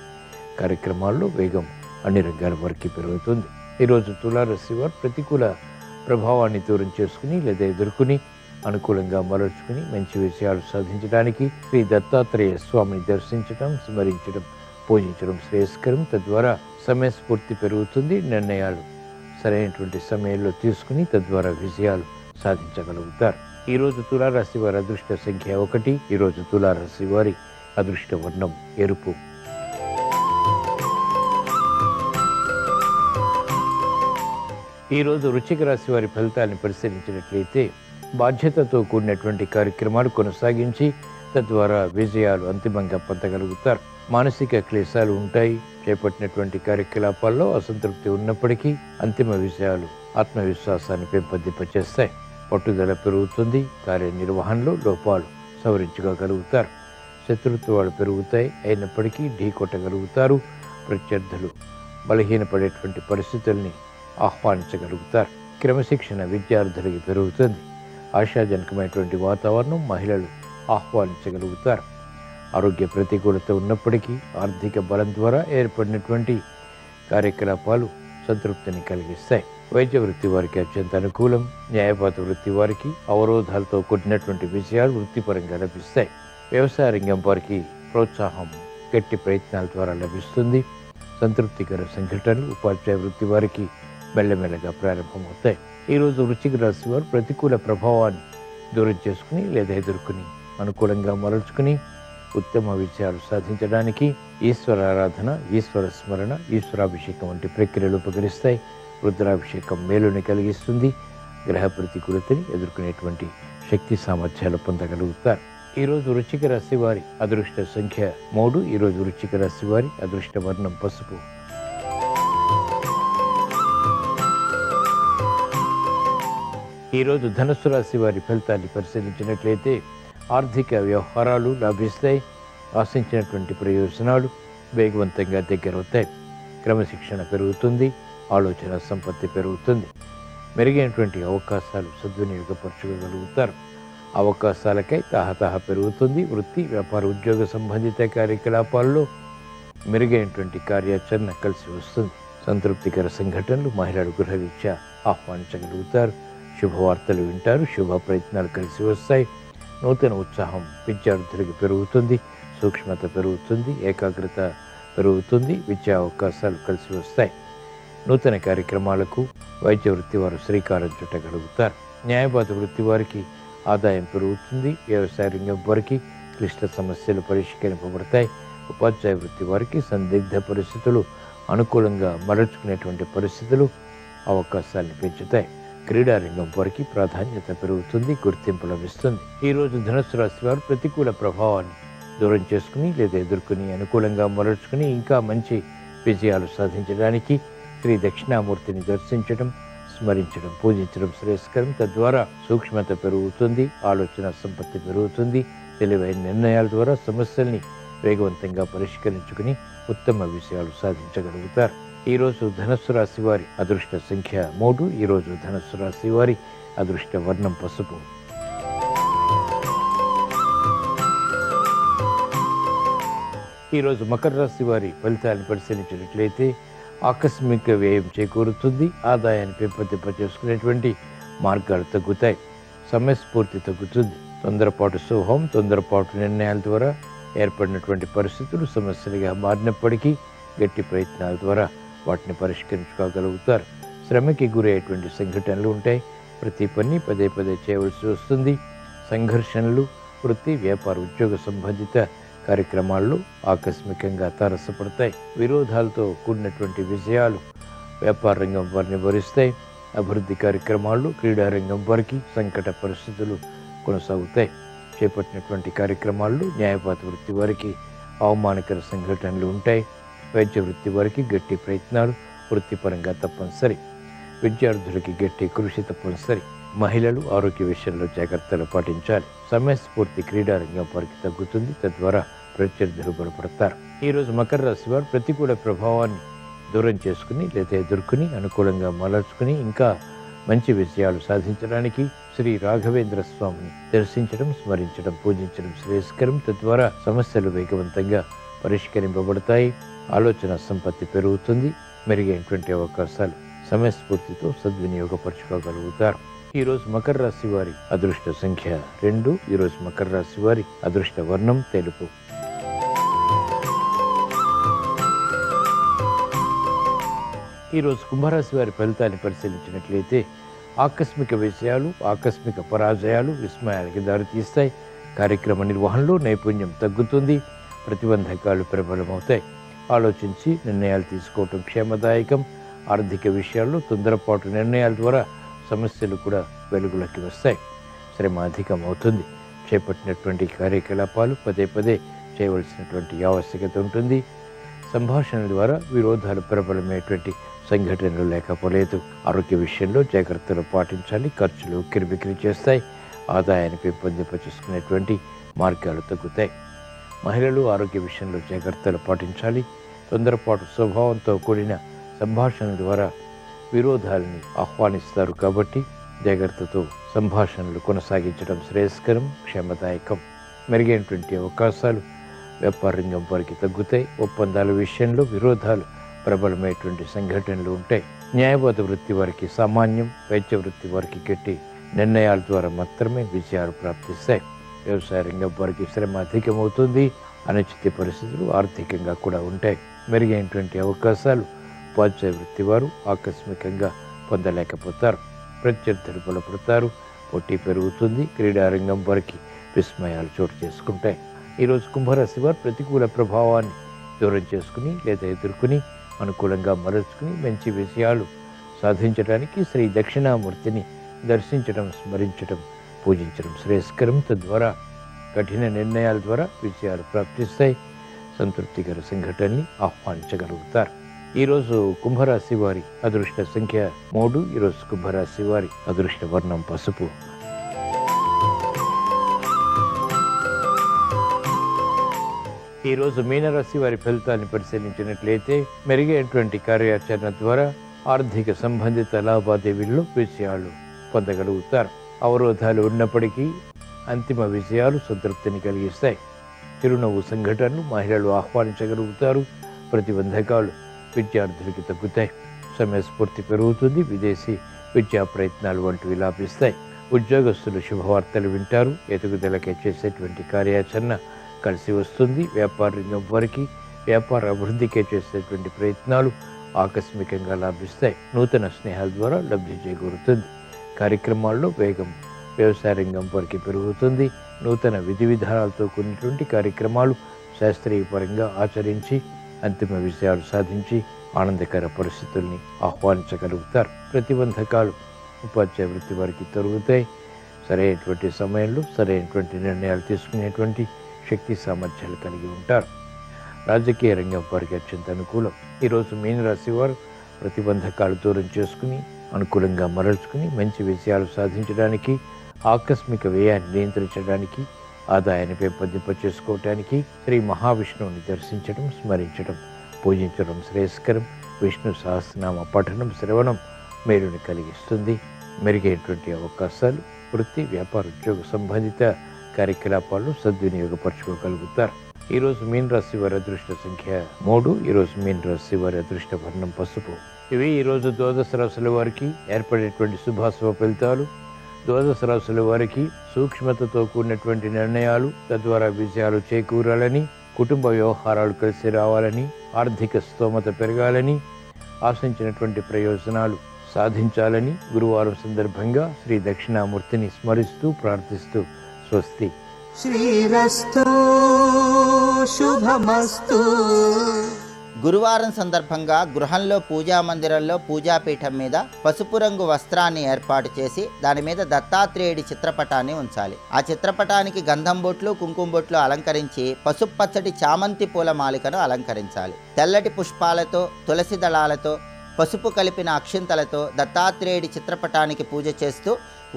కార్యక్రమాల్లో వేగం అన్ని రంగాల వారికి పెరుగుతుంది. ఈరోజు తులారాశి వారు ప్రతికూల ప్రభావాన్ని దూరం చేసుకుని లేదా ఎదుర్కొని అనుకూలంగా మరల్చుకుని మంచి విజయాలు సాధించడానికి శ్రీ దత్తాత్రేయ స్వామిని దర్శించడం, స్మరించడం, పూజించడం శ్రేయస్కరం. తద్వారా సమయస్ఫూర్తి పెరుగుతుంది. నిర్ణయాలు సరైనటువంటి సమయంలో తీసుకుని తద్వారా విజయాలు సాధించగలుగుతారు. ఈరోజు తులారాశి వారి అదృష్ట సంఖ్య 1. ఈరోజు తులారాశి వారి అదృష్ట వర్ణం ఎరుపు. ఈరోజు వృశ్చిక రాశి వారి ఫలితాలను పరిశీలించినట్లయితే బాధ్యతతో కూడినటువంటి కార్యక్రమాలు కొనసాగించి తద్వారా విజయాలు అంతిమంగా పొందగలుగుతారు. మానసిక క్లేశాలు ఉంటాయి. చేపట్టినటువంటి కార్యకలాపాల్లో అసంతృప్తి ఉన్నప్పటికీ అంతిమ విజయాలు ఆత్మవిశ్వాసాన్ని పెంపొందింపచేస్తాయి. పట్టుదల పెరుగుతుంది. కార్యనిర్వహణలో లోపాలు సవరించుకోగలుగుతారు. శత్రుత్వాలు పెరుగుతాయి. అయినప్పటికీ ఢీకొట్టగలుగుతారు. ప్రత్యర్థులు బలహీనపడేటువంటి పరిస్థితుల్ని ఆహ్వానించగలుగుతారు. క్రమశిక్షణ విద్యార్థులకి పెరుగుతుంది. ఆశాజనకమైనటువంటి వాతావరణం మహిళలు ఆహ్వానించగలుగుతారు. ఆరోగ్య ప్రతికూలత ఉన్నప్పటికీ ఆర్థిక బలం ద్వారా ఏర్పడినటువంటి కార్యకలాపాలు సంతృప్తిని కలిగిస్తాయి. వైద్య వృత్తి వారికి అత్యంత అనుకూలం. న్యాయపాత వృత్తి వారికి అవరోధాలతో కూడినటువంటి విజయాలు వృత్తిపరంగా లభిస్తాయి. వ్యవసాయ రంగం వారికి ప్రోత్సాహం గట్టి ప్రయత్నాల ద్వారా లభిస్తుంది. సంతృప్తికర సంఘటనలు ఉపాధ్యాయ వృత్తి వారికి మెల్లమెల్లగా ప్రారంభమవుతాయి. ఈరోజు వృశ్చిక రాశి వారు ప్రతికూల ప్రభావాన్ని దూరం చేసుకుని లేదా ఎదుర్కొని అనుకూలంగా మరల్చుకుని ఉత్తమ విజయాలు సాధించడానికి ఈశ్వర ఆరాధన, ఈశ్వర స్మరణ, ఈశ్వరాభిషేకం వంటి ప్రక్రియలు ఉపకరిస్తాయి. రుద్రాభిషేకం మేలుని కలిగిస్తుంది. గ్రహ ప్రతికూలతని ఎదుర్కొనేటువంటి శక్తి సామర్థ్యాలు పొందగలుగుతారు. ఈరోజు వృశ్చిక రాశి వారి అదృష్ట సంఖ్య 3. ఈరోజు వృశ్చిక రాశి వారి అదృష్ట వర్ణం పసుపు. ఈరోజు ధనుస్సు రాశి వారి ఫలితాన్ని పరిశీలించినట్లయితే ఆర్థిక వ్యవహారాలు లాభిస్తాయి. ఆశించినటువంటి ప్రయోజనాలు వేగవంతంగా దగ్గరవుతాయి. క్రమశిక్షణ పెరుగుతుంది. ఆలోచన సంపత్తి పెరుగుతుంది. మెరుగైనటువంటి అవకాశాలు సద్వినియోగపరచుకోగలుగుతారు. అవకాశాలకై తహతహ పెరుగుతుంది. వృత్తి, వ్యాపార, ఉద్యోగ సంబంధిత కార్యకలాపాల్లో మెరుగైనటువంటి కార్యాచరణ కలిసి వస్తుంది. సంతృప్తికర సంఘటనలు మహిళలు గృహరీత్యా ఆహ్వానించగలుగుతారు. శుభవార్తలు వింటారు. శుభ ప్రయత్నాలు కలిసి వస్తాయి. నూతన ఉత్సాహం విద్యార్థులకి పెరుగుతుంది, సూక్ష్మత పెరుగుతుంది, ఏకాగ్రత పెరుగుతుంది, విద్యా అవకాశాలు కలిసి వస్తాయి. నూతన కార్యక్రమాలకు వైద్య వృత్తి వారు శ్రీకారం చుట్టగలుగుతారు. న్యాయవాద వృత్తి వారికి ఆదాయం పెరుగుతుంది. వ్యవసాయ రంగం వారికి క్లిష్ట సమస్యలు పరిష్కరింపబడతాయి. ఉపాధ్యాయ వృత్తి వారికి సందిగ్ధ పరిస్థితులు అనుకూలంగా మరల్చుకునేటువంటి పరిస్థితులు అవకాశాలను పెంచుతాయి. క్రీడారంగం వారికి ప్రాధాన్యత పెరుగుతుంది, గుర్తింపు లభిస్తుంది. ఈరోజు ధనుస్సు రాశి వారు ప్రతికూల ప్రభావాన్ని దూరం చేసుకుని లేదా ఎదుర్కొని అనుకూలంగా మరల్చుకుని ఇంకా మంచి విజయాలు సాధించడానికి శ్రీ దక్షిణామూర్తిని దర్శించడం, స్మరించడం, పూజించడం శ్రేయస్కరం. తద్వారా సూక్ష్మత పెరుగుతుంది, ఆలోచన సంపత్తి పెరుగుతుంది. తెలివైన నిర్ణయాల ద్వారా సమస్యల్ని వేగవంతంగా పరిష్కరించుకుని ఉత్తమ విషయాలు సాధించగలుగుతారు. ఈరోజు ధనుస్సు రాశి వారి అదృష్ట సంఖ్య 3. ఈరోజు ధనుస్సు రాశి వారి అదృష్ట వర్ణం పసుపు. ఈరోజు మకర రాశి వారి ఫలితాలను పరిశీలించినట్లయితే ఆకస్మిక వ్యయం చేకూరుతుంది. ఆదాయాన్ని పెంపొందింప చేసుకునేటువంటి మార్గాలు తగ్గుతాయి. సమయస్ఫూర్తి తగ్గుతుంది. తొందరపాటు సోహం, తొందరపాటు నిర్ణయాల ద్వారా ఏర్పడినటువంటి పరిస్థితులు సమస్యలుగా మారినప్పటికీ గట్టి ప్రయత్నాల ద్వారా వాటిని పరిష్కరించుకోగలుగుతారు. శ్రమకి గురయ్యేటువంటి సంఘటనలు ఉంటాయి. ప్రతి పని పదే పదే చేయవలసి వస్తుంది. సంఘర్షణలు వృత్తి, వ్యాపార, ఉద్యోగ సంబంధిత కార్యక్రమాల్లో ఆకస్మికంగా తారసపడతాయి. విరోధాలతో కూడినటువంటి విజయాలు వ్యాపార రంగం వారిని వరిస్తాయి. అభివృద్ధి కార్యక్రమాల్లో క్రీడారంగం వారికి సంకట పరిస్థితులు కొనసాగుతాయి. చేపట్టినటువంటి కార్యక్రమాల్లో న్యాయవాద వృత్తి వారికి అవమానకర సంఘటనలు ఉంటాయి. వైద్య వృత్తి వారికి గట్టి ప్రయత్నాలు వృత్తిపరంగా తప్పనిసరి. విద్యార్థులకి గట్టి కృషి తప్పనిసరి. మహిళలు ఆరోగ్య విషయంలో జాగ్రత్తలు పాటించాలి. సమయస్ఫూర్తి క్రీడారంగం వారికి తగ్గుతుంది. తద్వారా ప్రత్యర్థులు బలపడతారు. ఈరోజు మకర రాశి వారు ప్రతికూల ప్రభావాన్ని దూరం చేసుకుని లేదా ఎదుర్కొని అనుకూలంగా మలర్చుకుని ఇంకా మంచి విజయాలు సాధించడానికి శ్రీ రాఘవేంద్ర స్వామిని దర్శించడం, స్మరించడం, పూజించడం శ్రేయస్కరం. తద్వారా సమస్యలు వేగవంతంగా పరిష్కరింపబడతాయి. ఆలోచన సంపత్తి పెరుగుతుంది. మెరుగైనటువంటి అవకాశాలు సమయస్ఫూర్తితో సద్వినియోగపరచుకోగలుగుతారు. ఈరోజు మకర రాశి వారి అదృష్ట సంఖ్య 2. ఈరోజు మకర రాశి వారి అదృష్ట వర్ణం తెలుపు. ఈరోజు కుంభరాశి వారి ఫలితాన్ని పరిశీలించినట్లయితే ఆకస్మిక విషయాలు, ఆకస్మిక పరాజయాలు విస్మయాలకి దారితీస్తాయి. కార్యక్రమ నిర్వహణలో నైపుణ్యం తగ్గుతుంది. ప్రతిబంధకాలు ప్రబలమవుతాయి. ఆలోచించి నిర్ణయాలు తీసుకోవటం క్షేమదాయకం. ఆర్థిక విషయాల్లో తొందరపాటు నిర్ణయాల ద్వారా సమస్యలు కూడా వెలుగులోకి వస్తాయి. శ్రమ అధికం అవుతుంది. చేపట్టినటువంటి కార్యకలాపాలు పదే పదే చేయవలసినటువంటి ఆవశ్యకత ఉంటుంది. సంభాషణల ద్వారా విరోధాలు ప్రబలమైనటువంటి సంఘటనలు లేకపోలేదు. ఆరోగ్య విషయంలో జాగ్రత్తలు పాటించాలి. ఖర్చులు ఉక్కిరిబిక్కిరి చేస్తాయి. ఆదాయాన్ని పెంపొందింప చేసుకునేటువంటి మార్గాలు తగ్గుతాయి. మహిళలు ఆరోగ్య విషయంలో జాగ్రత్తలు పాటించాలి. తొందరపాటు స్వభావంతో కూడిన సంభాషణల ద్వారా విరోధాలని ఆహ్వానిస్తారు కాబట్టి జాగ్రత్తతో సంభాషణలు కొనసాగించడం శ్రేయస్కరం, క్షేమదాయకం. మెరుగైనటువంటి అవకాశాలు వ్యాపార రంగం వారికి తగ్గుతాయి. ఒప్పందాల విషయంలో విరోధాలు ప్రబలమైనటువంటి సంఘటనలు ఉంటాయి. న్యాయవాద వృత్తి వారికి సామాన్యం. వైద్య వృత్తి వారికి గట్టి నిర్ణయాల ద్వారా మాత్రమే విజయాలు ప్రాప్తిస్తాయి. వ్యవసాయ రంగం వారికి శ్రమ అధికమవుతుంది. అనిశ్చిత పరిస్థితులు ఆర్థికంగా కూడా ఉంటాయి. మెరుగైనటువంటి అవకాశాలు ఉపాధ్యాయ వృత్తి వారు ఆకస్మికంగా పొందలేకపోతారు. ప్రత్యర్థులు బలపడతారు. పోటీ పెరుగుతుంది. క్రీడారంగం వారికి విస్మయాలు చోటు చేసుకుంటాయి. ఈరోజు కుంభరాశి వారు ప్రతికూల ప్రభావాన్ని దూరం చేసుకుని లేదా ఎదుర్కొని అనుకూలంగా మరల్చుకుని మంచి విషయాలు సాధించడానికి శ్రీ దక్షిణామూర్తిని దర్శించడం, స్మరించడం, పూజించడం శ్రేయస్కరం. తద్వారా కఠిన నిర్ణయాల ద్వారా విజయాలు ప్రాప్తిస్తాయి. సంతృప్తికర సంఘటనని ఆహ్వానించగలుగుతారు. ఈరోజు కుంభరాశి వారి అదృష్ట సంఖ్య 3. ఈరోజు కుంభరాశి వారి అదృష్ట వర్ణం పసుపు. ఈరోజు మీనరాశి వారి ఫలితాన్ని పరిశీలించినట్లయితే మెరుగైనటువంటి కార్యాచరణ ద్వారా ఆర్థిక సంబంధిత లావాదేవీల్లో విజయాలు పొందగలుగుతారు. అవరోధాలు ఉన్నప్పటికీ అంతిమ విజయాలు సంతృప్తిని కలిగిస్తాయి. చిరునవ్వు సంఘటనలు మహిళలు ఆహ్వానించగలుగుతారు. ప్రతిబంధకాలు విద్యార్థులకి తగ్గుతాయి. సమయస్ఫూర్తి పెరుగుతుంది. విదేశీ విద్యా ప్రయత్నాలు వంటివి లాభిస్తాయి. ఉద్యోగస్తులు శుభవార్తలు వింటారు. ఎదుగుదలకే చేసేటువంటి కార్యాచరణ కలిసి వస్తుంది. వ్యాపార రంగం వారికి వ్యాపార అభివృద్ధికే చేసేటువంటి ప్రయత్నాలు ఆకస్మికంగా లాభిస్తాయి. నూతన స్నేహాల ద్వారా లబ్ధి చేకూరుతుంది. కార్యక్రమాల్లో వేగం వ్యవసాయ రంగం వారికి పెరుగుతుంది. నూతన విధి విధానాలతో కూడినటువంటి కార్యక్రమాలు శాస్త్రీయ పరంగా ఆచరించి అంతిమ విజయాలు సాధించి ఆనందకర పరిస్థితుల్ని ఆహ్వానించగలుగుతారు. ప్రతిబంధకాలు ఉపాధ్యాయ వృత్తి వారికి తొలగుతాయి. సరైనటువంటి సమయంలో సరైనటువంటి నిర్ణయాలు తీసుకునేటువంటి శక్తి సామర్థ్యాలు కలిగి ఉంటారు. రాజకీయ రంగం వారికి అత్యంత అనుకూలం. ఈరోజు మీనరాశి వారు ప్రతిబంధకాలు దూరం చేసుకుని అనుకూలంగా మరల్చుకుని మంచి విజయాలు సాధించడానికి, ఆకస్మిక వ్యయాన్ని నియంత్రించడానికి, ఆదాయాన్ని పెంపొందింప చేసుకోవటానికి శ్రీ మహావిష్ణువుని దర్శించడం, స్మరించడం, పూజించడం శ్రేయస్కరం. విష్ణు సహస్రనామ పఠనం, శ్రవణం మేలుని కలిగిస్తుంది. మెరుగైనటువంటి అవకాశాలు వృత్తి, వ్యాపార, ఉద్యోగ సంబంధిత కార్యకలాపాలను సద్వినియోగపరచుకోగలుగుతారు. ఈరోజు మీనరాశి వారి అదృష్ట సంఖ్య 3. ఈరోజు మీనరాశి వారి అదృష్ట వర్ణం పసుపు. ఇవి ఈరోజు ద్వాదశ రాశుల వారికి ఏర్పడేటువంటి శుభాశుభ ఫలితాలు. ద్వాదశ రాశుల వారికి సూక్ష్మతతో కూడినటువంటి నిర్ణయాలు, తద్వారా విజయాలు చేకూరాలని, కుటుంబ వ్యవహారాలు కలిసి రావాలని, ఆర్థిక స్తోమత పెరగాలని, ఆశించినటువంటి ప్రయోజనాలు సాధించాలని గురువారం సందర్భంగా శ్రీ దక్షిణామూర్తిని స్మరిస్తూ ప్రార్థిస్తూ స్వస్తి. శ్రీరస్తు శుభమస్తు. గురువారం సందర్భంగా గృహంలో పూజా మందిరంలో పూజాపీఠం మీద పసుపు రంగు వస్త్రాన్ని ఏర్పాటు చేసి దాని మీద దత్తాత్రేయుడి చిత్రపటాన్ని ఉంచాలి. ఆ చిత్రపటానికి గంధం బొట్లు, కుంకుమ బొట్లు అలంకరించి పసుపు పచ్చటి చామంతి పూల మాలికను అలంకరించాలి. తెల్లటి పుష్పాలతో, తులసి దళాలతో, పసుపు కలిపిన అక్షింతలతో దత్తాత్రేయుడి చిత్రపటానికి పూజ చేస్తూ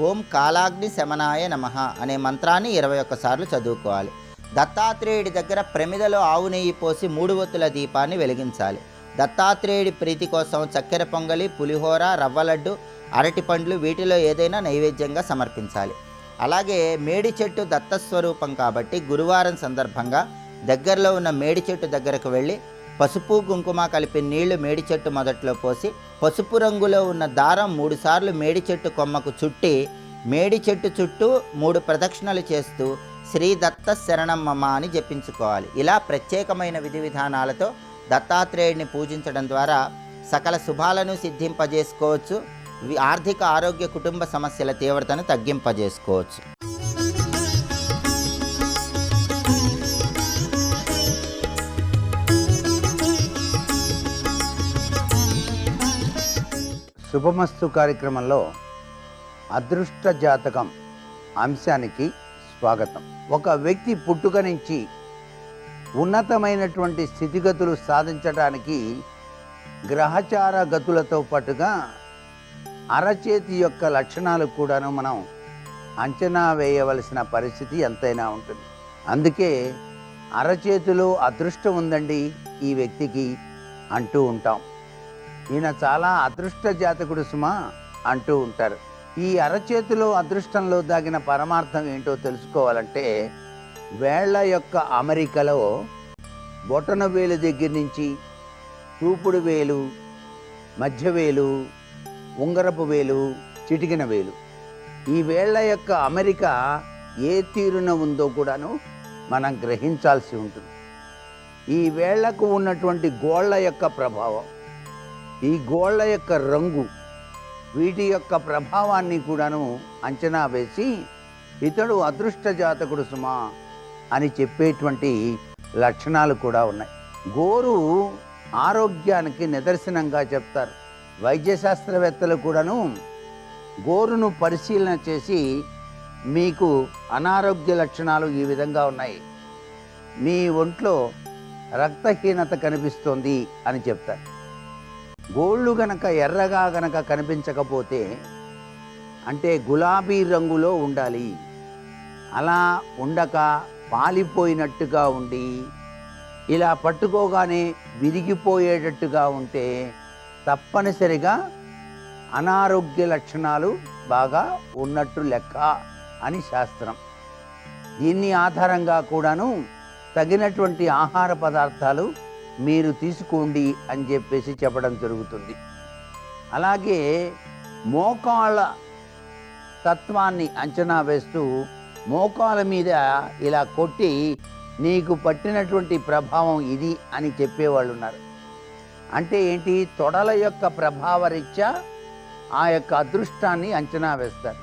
ఓం కాలాగ్ని శమనాయ నమః అనే మంత్రాన్ని 21 సార్లు చదువుకోవాలి. దత్తాత్రేయుడి దగ్గర ప్రమిదలో ఆవు నెయ్యి పోసి 3 ఒత్తుల దీపాన్ని వెలిగించాలి. దత్తాత్రేయుడి ప్రీతి కోసం చక్కెర పొంగలి, పులిహోర, రవ్వ లడ్డు, అరటి పండ్లు వీటిలో ఏదైనా నైవేద్యంగా సమర్పించాలి. అలాగే మేడి చెట్టు దత్తస్వరూపం కాబట్టి గురువారం సందర్భంగా దగ్గరలో ఉన్న మేడి చెట్టు దగ్గరకు వెళ్ళి పసుపు కుంకుమ కలిపి నీళ్లు మేడి చెట్టు మొదట్లో పోసి పసుపు రంగులో ఉన్న దారం 3 సార్లు మేడి చెట్టు కొమ్మకు చుట్టి మేడి చెట్టు చుట్టూ 3 ప్రదక్షిణలు చేస్తూ శ్రీ దత్త శరణం మమ అని జపించుకోవాలి. ఇలా ప్రత్యేకమైన విధి విధానాలతో దత్తాత్రేయుడిని పూజించడం ద్వారా సకల శుభాలను సిద్ధింపజేసుకోవచ్చు. ఆర్థిక, ఆరోగ్య, కుటుంబ సమస్యల తీవ్రతను తగ్గింపజేసుకోవచ్చు. శుభమస్తు కార్యక్రమంలో అదృష్ట జాతకం అంశానికి స్వాగతం. ఒక వ్యక్తి పుట్టుక నుంచి ఉన్నతమైనటువంటి స్థితిగతులు సాధించడానికి గ్రహచార గతులతో పాటుగా అరచేతి యొక్క లక్షణాలు కూడాను మనం అంచనా వేయవలసిన పరిస్థితి ఎంతైనా ఉంటుంది. అందుకే అరచేతిలో అదృష్టం ఉందండి ఈ వ్యక్తికి అంటూ ఉంటాం. ఈయన చాలా అదృష్ట జాతకుడు సుమా అంటూ ఉంటారు. ఈ అరచేతిలో అదృష్టంలో దాగిన పరమార్థం ఏంటో తెలుసుకోవాలంటే వేళ్ల యొక్క అమరికలో బొటన వేలు దగ్గర నుంచి చూపుడు వేలు, మధ్య వేలు, ఉంగరపు వేలు, చిటికిన వేలు, ఈ వేళ్ల యొక్క అమరిక ఏ తీరున ఉందో కూడాను మనం గ్రహించాల్సి ఉంటుంది. ఈ వేళ్లకు ఉన్నటువంటి గోళ్ల యొక్క ప్రభావం, ఈ గోళ్ల యొక్క రంగు, వీటి యొక్క ప్రభావాన్ని కూడాను అంచనా వేసి ఇతడు అదృష్ట జాతకుడు సుమా అని చెప్పేటువంటి లక్షణాలు కూడా ఉన్నాయి. గోరు ఆరోగ్యానికి నిదర్శనంగా చెప్తారు. వైద్యశాస్త్రవేత్తలు కూడాను గోరును పరిశీలన చేసి మీకు అనారోగ్య లక్షణాలు ఈ విధంగా ఉన్నాయి, మీ ఒంట్లో రక్తహీనత కనిపిస్తోంది అని చెప్తారు. గోళ్ళు గనక ఎర్రగా గనక కనిపించకపోతే అంటే గులాబీ రంగులో ఉండాలి. అలా ఉండక పాలిపోయినట్టుగా ఉండి ఇలా పట్టుకోగానే విరిగిపోయేటట్టుగా ఉంటే తప్పనిసరిగా అనారోగ్య లక్షణాలు బాగా ఉన్నట్టు లెక్క అని శాస్త్రం. దీన్ని ఆధారంగా కూడాను తగినటువంటి ఆహార పదార్థాలు మీరు తీసుకోండి అని చెప్పేసి చెప్పడం జరుగుతుంది. అలాగే మోకాళ్ళ తత్వాన్ని అంచనా వేస్తూ మోకాల మీద ఇలా కొట్టి నీకు పట్టినటువంటి ప్రభావం ఇది అని చెప్పేవాళ్ళు ఉన్నారు. అంటే ఏంటి? తొడల యొక్క ప్రభావరీత్యా ఆ యొక్క అదృష్టాన్ని అంచనా వేస్తారు.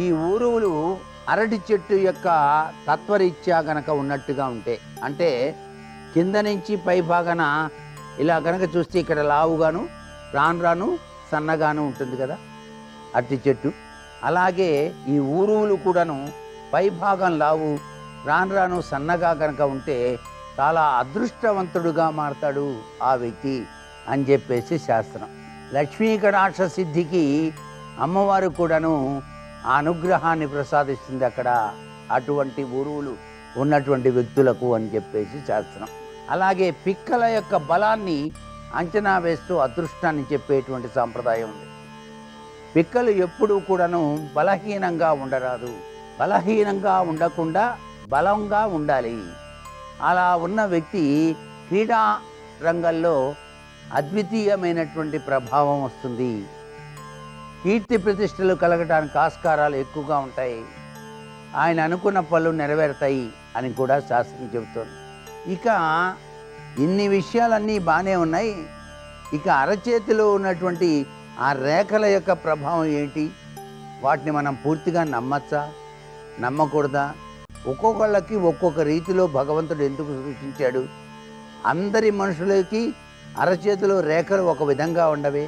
ఈ ఊరువులు అరటి చెట్టు యొక్క తత్వరీత్యా గనక ఉన్నట్టుగా ఉంటే, అంటే కింద నుంచి పై భాగాన ఇలా గనక చూస్తే ఇక్కడ లావుగాను రాను రాను సన్నగాను ఉంటుంది కదా అరటి చెట్టు. అలాగే ఈ ఊరువులు కూడాను పై భాగం లావు రాను రాను సన్నగా కనుక ఉంటే చాలా అదృష్టవంతుడుగా మారతాడు ఆ వ్యక్తి అని చెప్పేసి శాస్త్రం. లక్ష్మీ కటాక్ష సిద్ధికి అమ్మవారు కూడాను ఆ అనుగ్రహాన్ని ప్రసాదిస్తుంది అక్కడ అటువంటి ఊరువులు ఉన్నటువంటి వ్యక్తులకు అని చెప్పేసి శాస్త్రం. అలాగే పిక్కల యొక్క బలాన్ని అంచనా వేస్తూ అదృష్టాన్ని చెప్పేటువంటి సాంప్రదాయం ఉంది. పిక్కలు ఎప్పుడూ కూడాను బలహీనంగా ఉండరాదు, బలహీనంగా ఉండకుండా బలంగా ఉండాలి. అలా ఉన్న వ్యక్తి క్రీడా రంగంలో అద్వితీయమైనటువంటి ప్రభావం వస్తుంది. కీర్తి ప్రతిష్టలు కలగటానికి ఆస్కారాలు ఎక్కువగా ఉంటాయి. ఆయన అనుకున్న పనులు నెరవేరుతాయి అని కూడా శాస్త్రం చెబుతోంది. ఇక ఇన్ని విషయాలన్నీ బాగానే ఉన్నాయి. ఇక అరచేతిలో ఉన్నటువంటి ఆ రేఖల యొక్క ప్రభావం ఏంటి? వాటిని మనం పూర్తిగా నమ్మచ్చా నమ్మకూడదా? ఒక్కొక్కళ్ళకి ఒక్కొక్క రీతిలో భగవంతుడు ఎందుకు సృష్టించాడు? అందరి మనుషులకి అరచేతిలో రేఖలు ఒక విధంగా ఉండవే,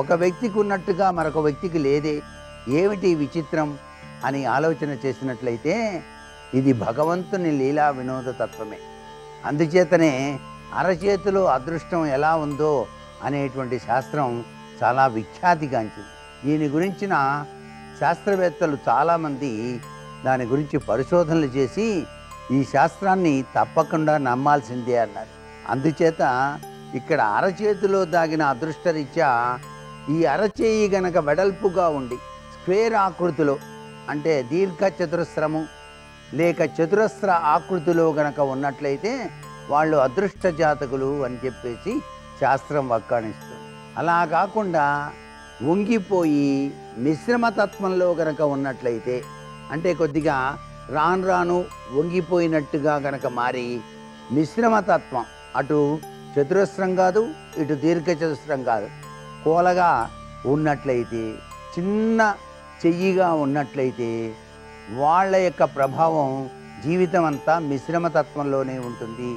ఒక వ్యక్తికి ఉన్నట్టుగా మరొక వ్యక్తికి లేదే, ఏమిటి విచిత్రం అని ఆలోచన చేసినట్లయితే ఇది భగవంతుని లీలా వినోద తత్వమే. అందుచేతనే అరచేతిలో అదృష్టం ఎలా ఉందో అనేటువంటి శాస్త్రం చాలా విఖ్యాతిగాంచింది. దీని గురించిన శాస్త్రవేత్తలు చాలామంది దాని గురించి పరిశోధనలు చేసి ఈ శాస్త్రాన్ని తప్పకుండా నమ్మాల్సిందే అన్నారు. అందుచేత ఇక్కడ అరచేతిలో దాగిన అదృష్టరీత్యా ఈ అరచేయి గనక వెడల్పుగా ఉండి స్క్వేర్ ఆకృతిలో, అంటే దీర్ఘ చతురస్రము లేక చతురస్ర ఆకృతిలో గనక ఉన్నట్లయితే వాళ్ళు అదృష్ట జాతకులు అని చెప్పేసి శాస్త్రం వక్కాణిస్తుంది. అలా కాకుండా వంగిపోయి మిశ్రమతత్వంలో గనక ఉన్నట్లయితే, అంటే కొద్దిగా రాను రాను వంగిపోయినట్టుగా గనక మారి మిశ్రమతత్వం, అటు చతురస్రం కాదు ఇటు దీర్ఘ చతురస్రం కాదు, కోలగా ఉన్నట్లయితే, చిన్న చెయ్యిగా ఉన్నట్లయితే వాళ్ళ యొక్క ప్రభావం జీవితం అంతా మిశ్రమతత్వంలోనే ఉంటుంది.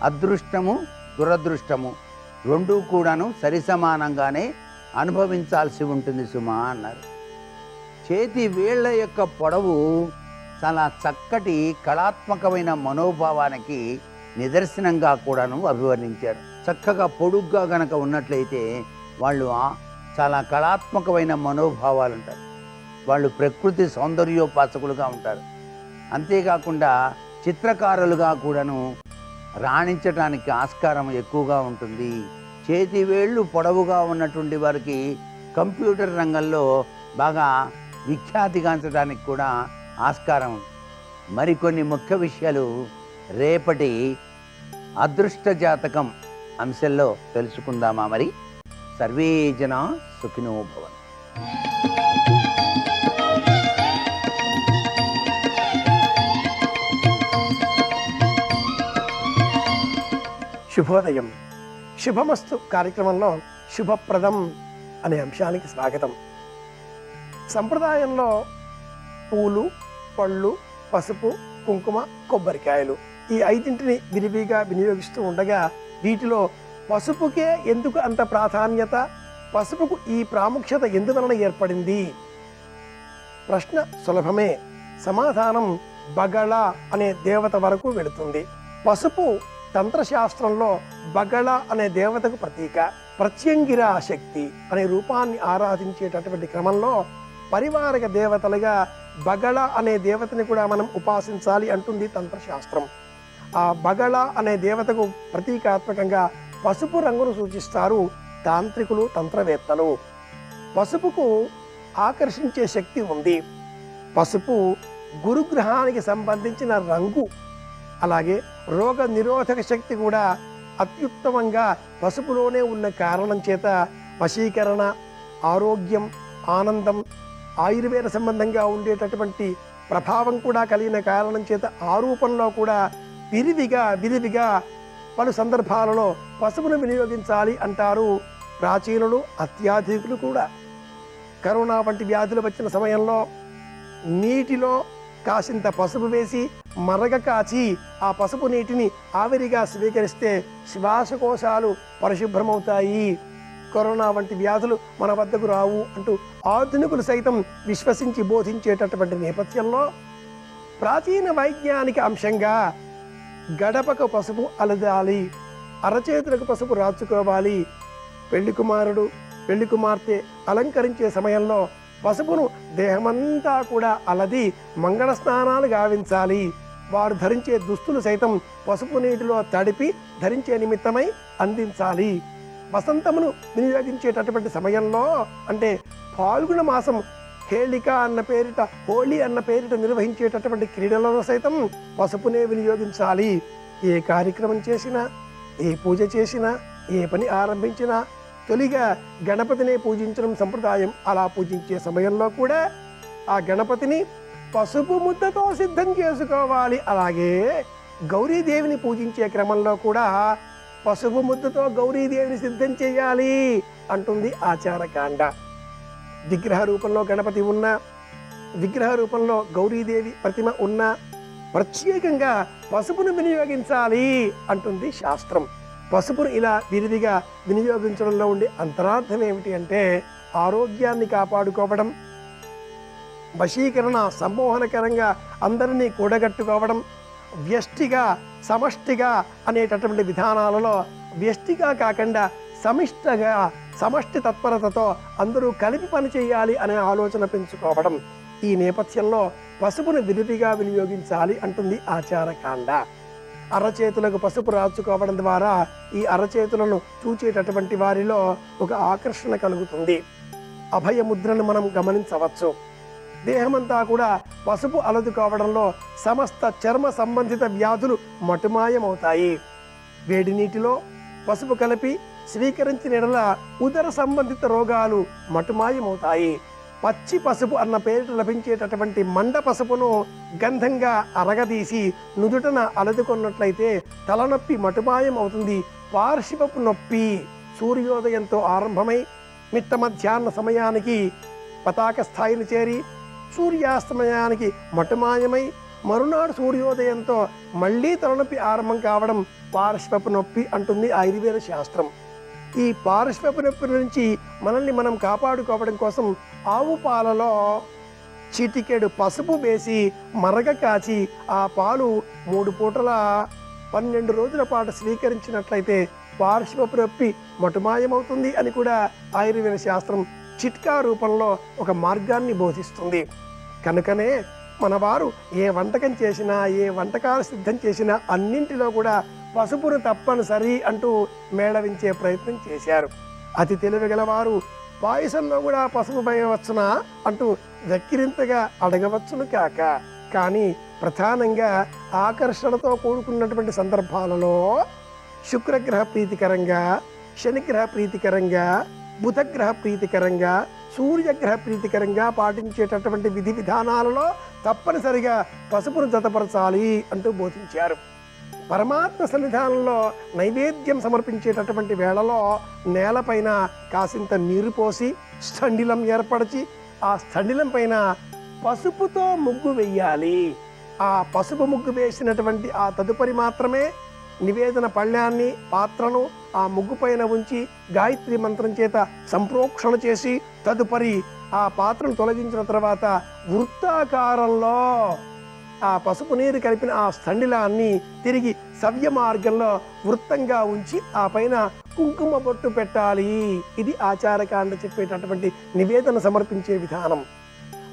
అదృష్టము దురదృష్టము రెండూ కూడాను సరిసమానంగానే అనుభవించాల్సి ఉంటుంది సుమా అన్నారు. చేతి వేళ్ల యొక్క పొడవు చాలా చక్కటి కళాత్మకమైన మనోభావానికి నిదర్శనంగా కూడాను అభివర్ణించారు. చక్కగా పొడుగ్గా గనక ఉన్నట్లయితే వాళ్ళు చాలా కళాత్మకమైన మనోభావాలు ఉంటారు. వాళ్ళు ప్రకృతి సౌందర్యోపాసకులుగా ఉంటారు. అంతేకాకుండా చిత్రకారులుగా కూడాను రాణించడానికి ఆస్కారం ఎక్కువగా ఉంటుంది. చేతి వేళ్ళు పొడవుగా ఉన్నటువంటి వారికి కంప్యూటర్ రంగంలో బాగా విఖ్యాతిగాంచడానికి కూడా ఆస్కారం ఉంది. మరికొన్ని ముఖ్య విషయాలు రేపటి అదృష్ట జాతకం అంశంలో తెలుసుకుందామా? మరి సర్వే జనా సుఖినో భవంతు. శుభోదయం. శుభమస్తు కార్యక్రమంలో శుభప్రదం అనే అంశానికి స్వాగతం. సంప్రదాయంలో పూలు, పళ్ళు, పసుపు, కుంకుమ, కొబ్బరికాయలు ఈ ఐదింటిని విరివిగా వినియోగిస్తూ ఉండగా వీటిలో పసుపుకే ఎందుకు అంత ప్రాధాన్యత? పసుపుకు ఈ ప్రాముఖ్యత ఎందువలన ఏర్పడింది? ప్రశ్న సులభమే, సమాధానం బగళ అనే దేవత వరకు వెళుతుంది. పసుపు తంత్రశాస్త్రంలో బగళ అనే దేవతకు ప్రతీక. ప్రత్యంగిరా శక్తి అనే రూపాన్ని ఆరాధించేటటువంటి క్రమంలో పరివారక దేవతలుగా బగళ అనే దేవతని కూడా మనం ఉపాసించాలి అంటుంది తంత్రశాస్త్రం. ఆ బగళ అనే దేవతకు ప్రతీకాత్మకంగా పసుపు రంగును సూచిస్తారు తాంత్రికులు, తంత్రవేత్తలు. పసుపుకు ఆకర్షించే శక్తి ఉంది. పసుపు గురుగ్రహానికి సంబంధించిన రంగు, అలాగే రోగ నిరోధక శక్తి కూడా అత్యుత్తమంగా పసుపులోనే ఉన్న కారణం చేత వశీకరణ, ఆరోగ్యం, ఆనందం, ఆయుర్వేద సంబంధంగా ఉండేటటువంటి ప్రభావం కూడా కలిగిన కారణం చేత ఆ రూపంలో కూడా విరివిగా పలు సందర్భాలలో పసుపును వినియోగించాలి అంటారు ప్రాచీనులు, అత్యాధునికులు కూడా. కరోనా వంటి వ్యాధులు వచ్చిన సమయంలో నీటిలో కాసింత పసుపు వేసి మరగ కాచి ఆ పసుపు నీటిని ఆవిరిగా స్వీకరిస్తే శ్వాసకోశాలు పరిశుభ్రమవుతాయి, కరోనా వంటి వ్యాధులు మన వద్దకు రావు అంటూ ఆధునికులు సైతం విశ్వసించి బోధించేటటువంటి నేపథ్యంలో ప్రాచీన వైజ్ఞానిక అంశంగా గడపకు పసుపు అలదాలి, అరచేతులకు పసుపు రాచుకోవాలి. పెళ్లి కుమారుడు, పెళ్లి కుమార్తె అలంకరించే సమయంలో పసుపును దేహమంతా కూడా అలది మంగళ స్నానాలు గావించాలి. వారు ధరించే దుస్తులు సైతం పసుపు నీటిలో తడిపి ధరించే నిమిత్తమై అందించాలి. వసంతమును వినియోగించేటటువంటి సమయంలో అంటే ఫాల్గుణ మాసం హేళిక అన్న పేరిట, హోళీ అన్న పేరిట నిర్వహించేటటువంటి క్రీడలలో సైతం పసుపునే వినియోగించాలి. ఏ కార్యక్రమం చేసినా, ఏ పూజ చేసినా, ఏ పని ఆరంభించినా తొలిగా గణపతినే పూజించడం సంప్రదాయం. అలా పూజించే సమయంలో కూడా ఆ గణపతిని పసుపు ముద్దతో సిద్ధం చేసుకోవాలి. అలాగే గౌరీదేవిని పూజించే క్రమంలో కూడా పసుపు ముద్దతో గౌరీదేవిని సిద్ధం చేయాలి అంటుంది ఆచారకాండ. విగ్రహ రూపంలో గణపతి ఉన్నా, విగ్రహ రూపంలో గౌరీదేవి ప్రతిమ ఉన్నా ప్రత్యేకంగా పసుపును వినియోగించాలి అంటుంది శాస్త్రం. పసుపును ఇలా విరివిగా వినియోగించడంలో ఉండే అంతరార్థం ఏమిటి అంటే ఆరోగ్యాన్ని కాపాడుకోవడం, వశీకరణ సమ్మోహనకరంగా అందరినీ కూడగట్టుకోవడం, వ్యష్టిగా సమష్టిగా అనేటటువంటి విధానాలలో వ్యష్టిగా కాకుండా సమిష్టగా, సమష్టి తత్పరతతో అందరూ కలిపి పని చేయాలి అనే ఆలోచన పెంచుకోవడం. ఈ నేపథ్యంలో పసుపును విరివిగా వినియోగించాలి అంటుంది ఆచారకాండ. అరచేతులకు పసుపు రాచుకోవడం ద్వారా ఈ అరచేతులను చూచేటటువంటి వారిలో ఒక ఆకర్షణ కలుగుతుంది. అభయముద్రను మనం గమనించవచ్చు. దేహమంతా కూడా పసుపు అలదుకోవడంలో సమస్త చర్మ సంబంధిత వ్యాధులు మటుమాయమవుతాయి. వేడి నీటిలో పసుపు కలిపి స్వీకరించిన ఎడల ఉదర సంబంధిత రోగాలు మటుమాయమవుతాయి. పచ్చి పసుపు అన్న పేరిట లభించేటటువంటి మండ పసుపును గంధంగా అరగదీసి నుదుటన అలదుకున్నట్లయితే తలనొప్పి మటుమాయం అవుతుంది. పార్శ్వపు నొప్పి సూర్యోదయంతో ఆరంభమై మిట్ట మధ్యాహ్న సమయానికి పతాక స్థాయిని చేరి సూర్యాస్తమయానికి మటుమాయమై మరునాడు సూర్యోదయంతో మళ్ళీ తలనొప్పి ఆరంభం కావడం పార్శ్వపు నొప్పి అంటుంది ఆయుర్వేద శాస్త్రం. ఈ పార్శ్వపు నొప్పి నుంచి మనల్ని మనం కాపాడుకోవడం కోసం ఆవు పాలలో చిటికెడు పసుపు వేసి మరగ కాచి ఆ పాలు 3 పూటల 12 రోజుల పాటు స్వీకరించినట్లయితే పార్శ్వపు నొప్పి మటుమాయమవుతుంది అని కూడా ఆయుర్వేద శాస్త్రం చిట్కా రూపంలో ఒక మార్గాన్ని బోధిస్తుంది. కనుకనే మనవారు ఏ వంటకం చేసినా, ఏ వంటకాలు సిద్ధం చేసినా అన్నింటిలో కూడా పసుపును తప్పనిసరి అంటూ మేళవించే ప్రయత్నం చేశారు. అతి తెలివిగలవారు పాయసంలో కూడా పసుపు వేయవచ్చునా అంటూ వెక్కిరింతగా అడగవచ్చును కాక, కానీ ప్రధానంగా ఆకర్షణతో కూడుకున్నటువంటి సందర్భాలలో శుక్రగ్రహ ప్రీతికరంగా, శనిగ్రహ ప్రీతికరంగా, బుధగ్రహ ప్రీతికరంగా, సూర్యగ్రహ ప్రీతికరంగా పాటించేటటువంటి విధి విధానాలలో తప్పనిసరిగా పసుపును జతపరచాలి అంటూ బోధించారు. పరమాత్మ సన్నిధానంలో నైవేద్యం సమర్పించేటటువంటి వేళలో నేలపైన కాసింత నీరు పోసి స్థండిలం ఏర్పరిచి ఆ స్థండిలం పైన పసుపుతో ముగ్గు వెయ్యాలి. ఆ పసుపు ముగ్గు వేసినటువంటి ఆ తదుపరి మాత్రమే నివేదన పళ్ళ్యాన్ని, పాత్రను ఆ ముగ్గు పైన ఉంచి గాయత్రి మంత్రం చేత సంప్రోక్షణ చేసి తదుపరి ఆ పాత్రను తొలగించిన తర్వాత వృత్తాకారంలో ఆ పసుపు నీరు కలిపిన ఆ స్థండిలాన్ని తిరిగి సవ్య మార్గంలో వృత్తంగా ఉంచి ఆ పైన కుంకుమ బొట్టు పెట్టాలి. ఇది ఆచారకాండ చెప్పేటటువంటి నివేదన సమర్పించే విధానం.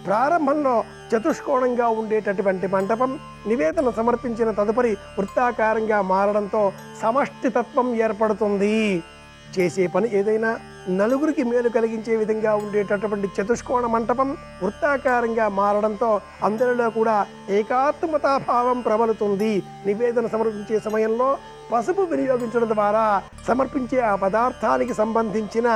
ప్రారంభంలో చతుష్కోణంగా ఉండేటటువంటి మంటపం నివేదన సమర్పించిన తదుపరి వృత్తాకారంగా మారడంతో సమష్టి తత్వం ఏర్పడుతుంది. చేసే పని ఏదైనా నలుగురికి మేలు కలిగించే విధంగా ఉండేటటువంటి చతుష్కోణ మంటపం వృత్తాకారంగా మారడంతో అందరిలో కూడా ఏకాత్మతాభావం ప్రబలుతుంది. నివేదన సమర్పించే సమయంలో పసుపు వినియోగించడం ద్వారా సమర్పించే ఆ పదార్థానికి సంబంధించిన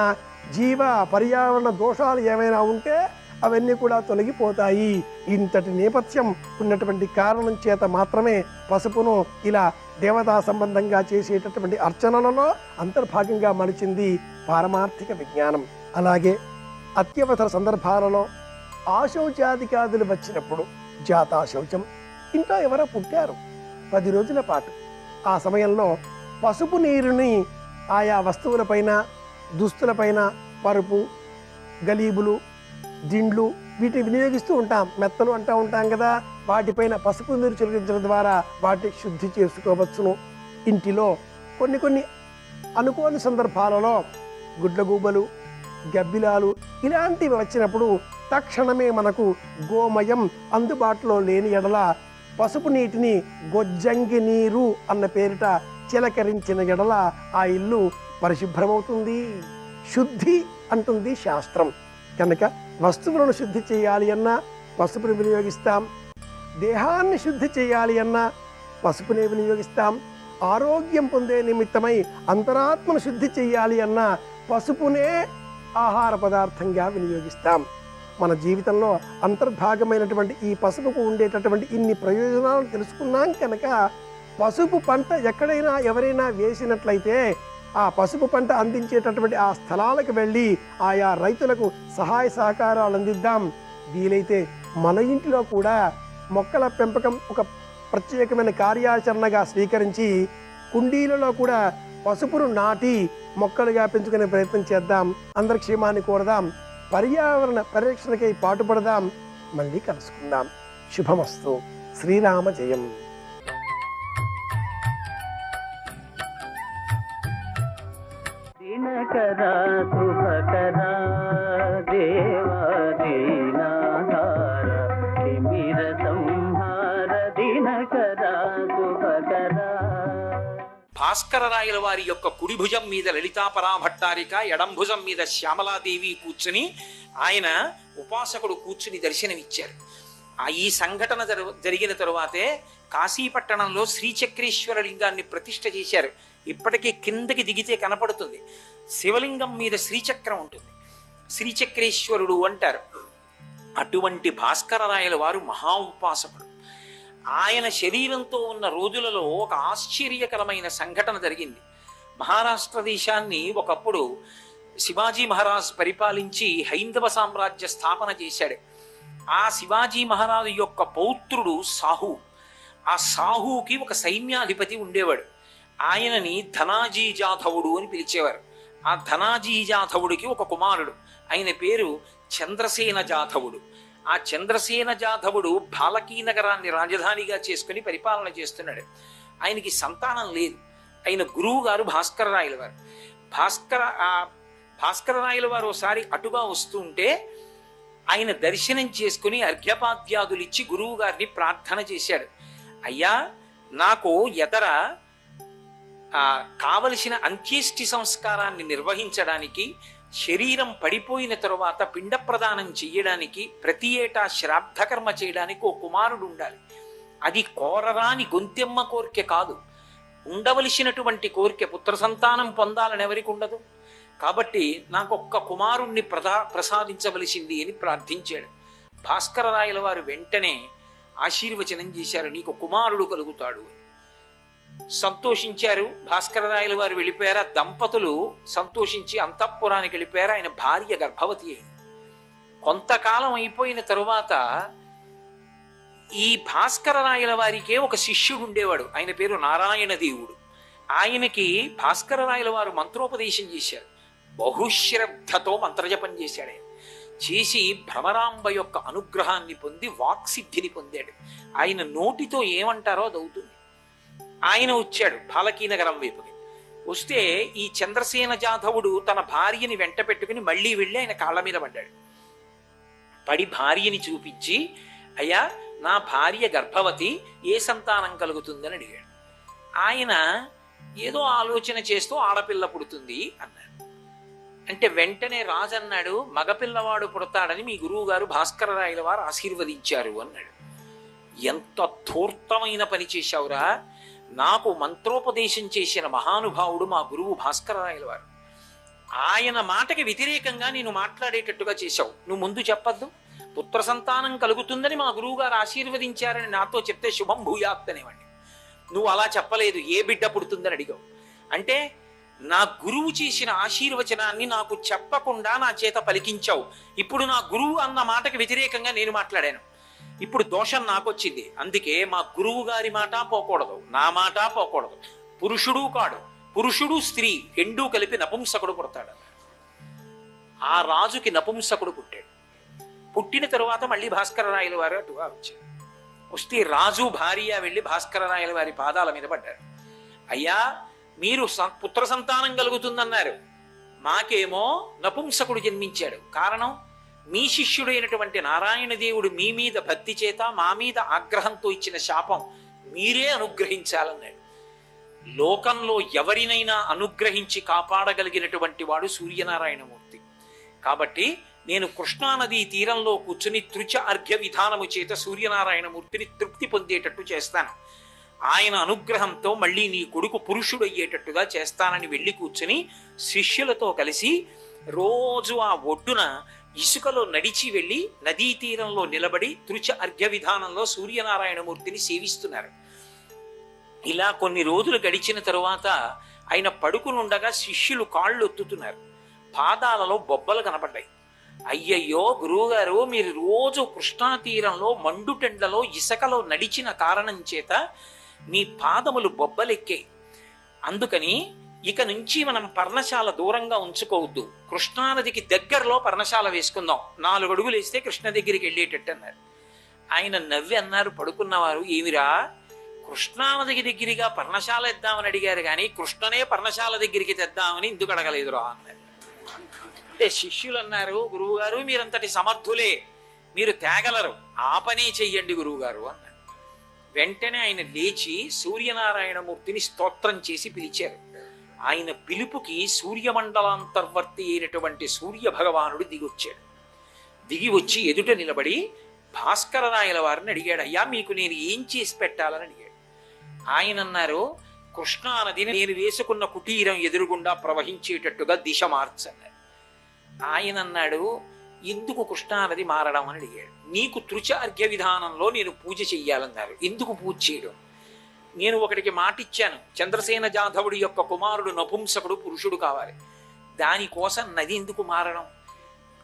జీవ పర్యావరణ దోషాలు ఏమైనా ఉంటే అవన్నీ కూడా తొలగిపోతాయి. ఇంతటి నేపథ్యం ఉన్నటువంటి కారణం చేత మాత్రమే పసుపును ఇలా దేవతా సంబంధంగా చేసేటటువంటి అర్చనలలో అంతర్భాగంగా మలిచింది పారమార్థిక విజ్ఞానం. అలాగే అత్యవసర సందర్భాలలో ఆశౌచాదికాదులు వచ్చినప్పుడు జాతా శౌచం, ఇంట్లో ఎవరో పుట్టారు 10 రోజుల పాటు, ఆ సమయంలో పసుపు నీరుని ఆయా వస్తువులపైన, దుస్తులపైన, పరుపు, గలీబులు, దిండ్లు వీటిని వినియోగిస్తూ ఉంటాం. మెత్తలు అంటూ ఉంటాం కదా, వాటిపైన పసుపు నీరు చిలికించడం ద్వారా వాటిని శుద్ధి చేసుకోవచ్చును. ఇంటిలో కొన్ని అనుకోని సందర్భాలలో గుడ్లగూబలు, గబ్బిలాలు ఇలాంటివి వచ్చినప్పుడు తక్షణమే మనకు గోమయం అందుబాటులో లేని ఎడల పసుపు నీటిని గొజ్జంగి నీరు అన్న పేరిట చిలకరించిన ఎడల ఆ ఇల్లు పరిశుభ్రమవుతుంది. శుద్ధి అంటుంది శాస్త్రం. కనుక వస్తువులను శుద్ధి చేయాలి అన్నా పసుపుని వినియోగిస్తాం, దేహాన్ని శుద్ధి చేయాలి అన్నా పసుపునే వినియోగిస్తాం, ఆరోగ్యం పొందే నిమిత్తమై అంతరాత్మను శుద్ధి చేయాలి అన్నా పసుపునే ఆహార పదార్థంగా వినియోగిస్తాం. మన జీవితంలో అంతర్భాగమైనటువంటి ఈ పసుపుకు ఉండేటటువంటి ఇన్ని ప్రయోజనాలు తెలుసుకున్నాం కనుక పసుపు పంట ఎక్కడైనా ఎవరైనా వేసినట్లయితే ఆ పసుపు పంట అందించేటటువంటి ఆ స్థలాలకు వెళ్ళి ఆయా రైతులకు సహాయ సహకారాలు అందిద్దాం. వీలైతే మన ఇంటిలో కూడా మొక్కల పెంపకం ఒక ప్రత్యేకమైన కార్యాచరణగా స్వీకరించి కుండీలలో కూడా పసుపును నాటి మొక్కలుగా పెంచుకునే ప్రయత్నం చేద్దాం. అందరి క్షేమాన్ని కోరదాం, పర్యావరణ పరిరక్షణకై పాటుపడదాం. మళ్ళీ కలుసుకుందాం. శుభమస్తు. శ్రీరామ జయం. దినకరా శుభకరా దేవా దీనాహార తిమిర సంహార దినకరా శుభకరా. భాస్కరరాయల వారి యొక్క కుడి భుజం మీద లలితాపరాభట్టారిక, ఎడం భుజం మీద శ్యామలాదేవి కూర్చుని ఆయన ఉపాసకుడు కూర్చుని దర్శనమిచ్చారు. ఈ సంఘటన జరిగిన తరువాతే కాశీపట్టణంలో శ్రీచక్రేశ్వర లింగాన్ని ప్రతిష్ఠ చేశారు. ఇప్పటికీ కిందకి దిగితే కనపడుతుంది. శివలింగం మీద శ్రీచక్రం ఉంటుంది, శ్రీచక్రేశ్వరుడు అంటారు. అటువంటి భాస్కరరాయల వారు మహా ఉపాసకుడు. ఆయన శరీరంతో ఉన్న రోజులలో ఒక ఆశ్చర్యకరమైన సంఘటన జరిగింది. మహారాష్ట్ర దేశాన్ని ఒకప్పుడు శివాజీ మహారాజ్ పరిపాలించి హైందవ సామ్రాజ్య స్థాపన చేశాడు. ఆ శివాజీ మహారాజు యొక్క పౌత్రుడు సాహు. ఆ సాహుకి ఒక సైన్యాధిపతి ఉండేవాడు. ఆయనని ధనాజీ జాధవుడు అని పిలిచేవారు. ఆ ధనాజీ జాధవుడికి ఒక కుమారుడు, ఆయన పేరు చంద్రసేన జాధవుడు. ఆ చంద్రసేన జాధవుడు భాలకీ నగరాన్ని రాజధానిగా చేసుకుని పరిపాలన చేస్తున్నాడు. ఆయనకి సంతానం లేదు. ఆయన గురువు గారు భాస్కరరాయల వారు. భాస్కరరాయల వారు ఒకసారి అటుగా వస్తూ ఉంటే ఆయన దర్శనం చేసుకుని అర్ఘ్యపాద్యాదులు ఇచ్చి గురువు గారిని ప్రార్థన చేశాడు. అయ్యా, నాకు ఎదర కావలసిన అంత్యేష్టి సంస్కారాన్ని నిర్వహించడానికి, శరీరం పడిపోయిన తరువాత పిండ ప్రదానం చెయ్యడానికి, ప్రతి ఏటా శ్రాద్ధకర్మ చేయడానికి ఓ కుమారుడు ఉండాలి. అది కోరరాని గొంతెమ్మ కోరిక కాదు, ఉండవలసినటువంటి కోరిక. పుత్ర సంతానం పొందాలని ఎవరికి ఉండదు. కాబట్టి నాకు ఒక్క కుమారుణ్ణి ప్రసాదించవలసింది అని ప్రార్థించాడు. భాస్కరరాయల వారు వెంటనే ఆశీర్వచనం చేశారు, నీకు కుమారుడు కలుగుతాడు. సంతోషించారు. భాస్కరరాయల వారు వెళ్ళిపోయారు. దంపతులు సంతోషించి అంతఃపురానికి వెళ్ళిపోయారు. ఆయన భార్య గర్భవతి అయింది. కొంతకాలం అయిపోయిన తరువాత ఈ భాస్కరరాయల వారికే ఒక శిష్యుడు ఉండేవాడు. ఆయన పేరు నారాయణ దేవుడు. ఆయనకి భాస్కరరాయల వారు మంత్రోపదేశం చేశారు. బహుశ్రద్ధతో మంత్రజపం చేశాడు. ఆయన చేసి భ్రమరాంబ యొక్క అనుగ్రహాన్ని పొంది వాక్సిద్ధిని పొందాడు. ఆయన నోటితో ఏమంటారో అది అవుతుంది. ఆయన వచ్చాడు భాలకీ నగరం వైపుకి. వస్తే ఈ చంద్రసేన జాధవుడు తన భార్యని వెంట పెట్టుకుని మళ్ళీ వెళ్ళి ఆయన కాళ్ళ మీద పడ్డాడు. పడి భార్యని చూపించి, అయ్యా, నా భార్య గర్భవతి, ఏ సంతానం కలుగుతుందని అడిగాడు. ఆయన ఏదో ఆలోచన చేస్తూ ఆడపిల్ల పుడుతుంది అన్నాడు. అంటే వెంటనే రాజు అన్నాడు, మగపిల్లవాడు పుడతాడని మీ గురువు గారు భాస్కరరాయల వారు ఆశీర్వదించారు అన్నాడు. ఎంత ధూర్తమైన పని చేశావురా! నాకు మంత్రోపదేశం చేసిన మహానుభావుడు మా గురువు భాస్కరరాయల వారు. ఆయన మాటకి వ్యతిరేకంగా నేను మాట్లాడేటట్టుగా చేశావు. నువ్వు ముందు చెప్పద్దు. పుత్ర సంతానం కలుగుతుందని మా గురువు గారు ఆశీర్వదించారని నాతో చెప్తే శుభం భూయాత్ అనేవాడిని. నువ్వు అలా చెప్పలేదు, ఏ బిడ్డ పుడుతుందని అడిగావు. అంటే నా గురువు చేసిన ఆశీర్వచనాన్ని నాకు చెప్పకుండా నా చేత పలికించావు. ఇప్పుడు నా గురువు అన్న మాటకి వ్యతిరేకంగా నేను మాట్లాడాను. ఇప్పుడు దోషం నాకొచ్చింది. అందుకే మా గురువు గారి మాట పోకూడదు, నా మాట పోకూడదు. పురుషుడు కాడు, పురుషుడు స్త్రీ రెండూ కలిపి నపుంసకుడు పుడతాడు. ఆ రాజుకి నపుంసకుడు పుట్టాడు. పుట్టిన తరువాత మళ్ళీ భాస్కరరాయల వారు అటుగా వచ్చారు. వస్తే రాజు భార్య వెళ్ళి భాస్కరరాయల వారి పాదాల మీద పడ్డారు. అయ్యా, మీరు పుత్ర సంతానం కలుగుతుందన్నారు, మాకేమో నపుంసకుడు జన్మించాడు. కారణం, మీ శిష్యుడైనటువంటి నారాయణ దేవుడు మీ మీద భక్తి చేత మా మీద ఆగ్రహంతో ఇచ్చిన శాపం మీరే అనుగ్రహించాలన్నాడు. లోకంలో ఎవరినైనా అనుగ్రహించి కాపాడగలిగినటువంటి వాడు సూర్యనారాయణమూర్తి. కాబట్టి నేను కృష్ణానదీ తీరంలో కూర్చుని తృచ అర్ఘ్య విధానము చేత సూర్యనారాయణమూర్తిని తృప్తి పొందేటట్టు చేస్తాను. ఆయన అనుగ్రహంతో మళ్ళీ నీ కొడుకు పురుషుడు అయ్యేటట్టుగా చేస్తానని వెళ్ళి కూర్చుని శిష్యులతో కలిసి రోజు ఆ ఒడ్డున ఇసుకలో నడిచి వెళ్ళి నదీ తీరంలో నిలబడి తృచ అర్ఘ్య విధానంలో సూర్యనారాయణమూర్తిని సేవిస్తున్నారు. ఇలా కొన్ని రోజులు గడిచిన తరువాత ఆయన పడుకునుండగా శిష్యులు కాళ్ళు ఒత్తుతున్నారు. పాదాలలో బొబ్బలు కనపడ్డాయి. అయ్యయ్యో గురువుగారు, మీరు రోజు కృష్ణా తీరంలో మండుటెండలో ఇసుకలో నడిచిన కారణం చేత మీ పాదములు బొబ్బలెక్కాయి. అందుకని ఇక నుంచి మనం పర్ణశాల దూరంగా ఉంచుకోవద్దు, కృష్ణానదికి దగ్గరలో పర్ణశాల వేసుకుందాం, 4 అడుగులు వేస్తే కృష్ణ దగ్గరికి వెళ్ళేటట్టు అన్నారు. ఆయన నవ్వి అన్నారు పడుకున్నవారు, ఏమిరా కృష్ణానదికి దగ్గరగా పర్ణశాల ఇద్దామని అడిగారు కానీ కృష్ణనే పర్ణశాల దగ్గరికి తెద్దామని ఎందుకు అడగలేదురా అన్నారు. అంటే శిష్యులు అన్నారు, గురువు గారు మీరంతటి సమర్థులే, మీరు తేగలరు, ఆ పనే చెయ్యండి గురువుగారు అన్నారు. వెంటనే ఆయన లేచి సూర్యనారాయణమూర్తిని స్తోత్రం చేసి పిలిచారు. ఆయన పిలుపుకి సూర్యమండలాంతర్వర్తి అయినటువంటి సూర్య భగవానుడు దిగొచ్చాడు. దిగి వచ్చి ఎదుట నిలబడి భాస్కరరాయల వారిని అడిగాడు, అయ్యా మీకు నేను ఏం చేసి పెట్టాలని అడిగాడు. ఆయన అన్నారు, కృష్ణానదిని నేను వేసుకున్న కుటీరం ఎదురుగుండా ప్రవహించేటట్టుగా దిశ మార్చన్నారు. ఆయన అన్నాడు, ఎందుకు కృష్ణానది మారడం అని అడిగాడు. నీకు తృచ అర్ఘ్య విధానంలో నేను పూజ చెయ్యాలన్నారు, ఎందుకు పూజ చేయడం? నేను ఒకటికి మాటిచ్చాను, చంద్రసేన జాధవుడి యొక్క కుమారుడు నపుంసకుడు పురుషుడు కావాలి, దానికోసం నది ఎందుకు మారడం?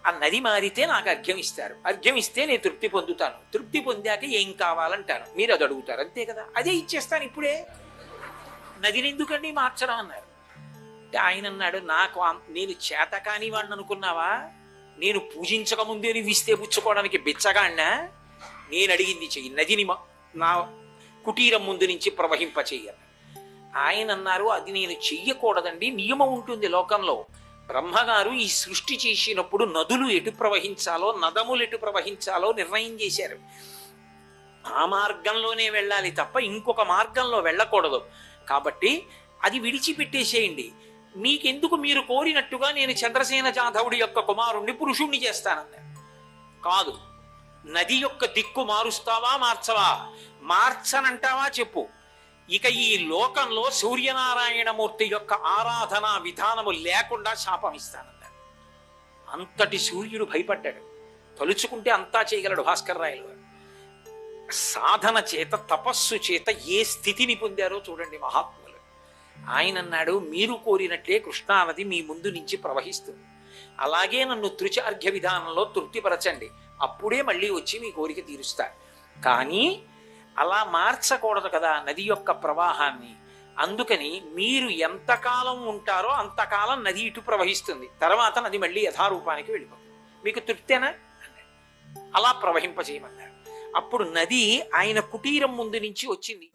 ఆ నది మారితే నాకు అర్ఘ్యం ఇస్తారు, అర్ఘ్యం ఇస్తే నేను తృప్తి పొందుతాను, తృప్తి పొందాక ఏం కావాలంటాను, మీరు అది అడుగుతారు, అంతే కదా, అదే ఇచ్చేస్తాను ఇప్పుడే, నదిని ఎందుకండి మార్చడం అన్నారు. ఆయన అన్నాడు, నాకు నేను చేత కాని వాడిని అనుకున్నావా? నేను పూజించక ముందే నువ్వు ఇస్తే పుచ్చుకోవడానికి బిచ్చగాడినా? నేను అడిగింది చెయ్యి, నదిని నా కుటీరం ముందు నుంచి ప్రవహింపచేయాలి. ఆయన అన్నారు, అది నేను చెయ్యకూడదండి, నియమం ఉంటుంది లోకంలో. బ్రహ్మగారు ఈ సృష్టి చేసినప్పుడు నదులు ఎటు ప్రవహించాలో, నదములు ఎటు ప్రవహించాలో నిర్ణయం చేశారు. ఆ మార్గంలోనే వెళ్ళాలి తప్ప ఇంకొక మార్గంలో వెళ్ళకూడదు. కాబట్టి అది విడిచిపెట్టేసేయండి. మీకెందుకు, మీరు కోరినట్టుగా నేను చంద్రసేన జాధవుడి యొక్క కుమారుణ్ణి పురుషుణ్ణి చేస్తానన్నారు. కాదు, నది యొక్క దిక్కు మారుస్తావా మార్చవా? మార్చనంటావా చెప్పు. ఇక ఈ లోకంలో సూర్యనారాయణమూర్తి యొక్క ఆరాధనా విధానము లేకుండా శాపం ఇస్తానన్నారు. అంతటి సూర్యుడు భయపడ్డాడు. తలుచుకుంటే అంతా చేయగలడు భాస్కరరాయలు గారు. సాధన చేత, తపస్సు చేత ఏ స్థితిని పొందారో చూడండి మహాత్ములు. ఆయన అన్నాడు, మీరు కోరినట్లే కృష్ణానది మీ ముందు నుంచి ప్రవహిస్తుంది, అలాగే నన్ను తృచ అర్ఘ్య విధానంలో తృప్తిపరచండి, అప్పుడే మళ్ళీ వచ్చి మీ కోరిక తీరుస్తా. కానీ అలా మార్చకూడదు కదా నది యొక్క ప్రవాహాన్ని. అందుకని మీరు ఎంతకాలం ఉంటారో అంతకాలం నది ఇటు ప్రవహిస్తుంది, తర్వాత నది మళ్ళీ యథారూపానికి వెళ్ళిపోతుంది, మీకు తృప్తేనా అన్నాడు. అలా ప్రవహింపజేయమన్నారు. అప్పుడు నది ఆయన కుటీరం ముందు నుంచి వచ్చింది.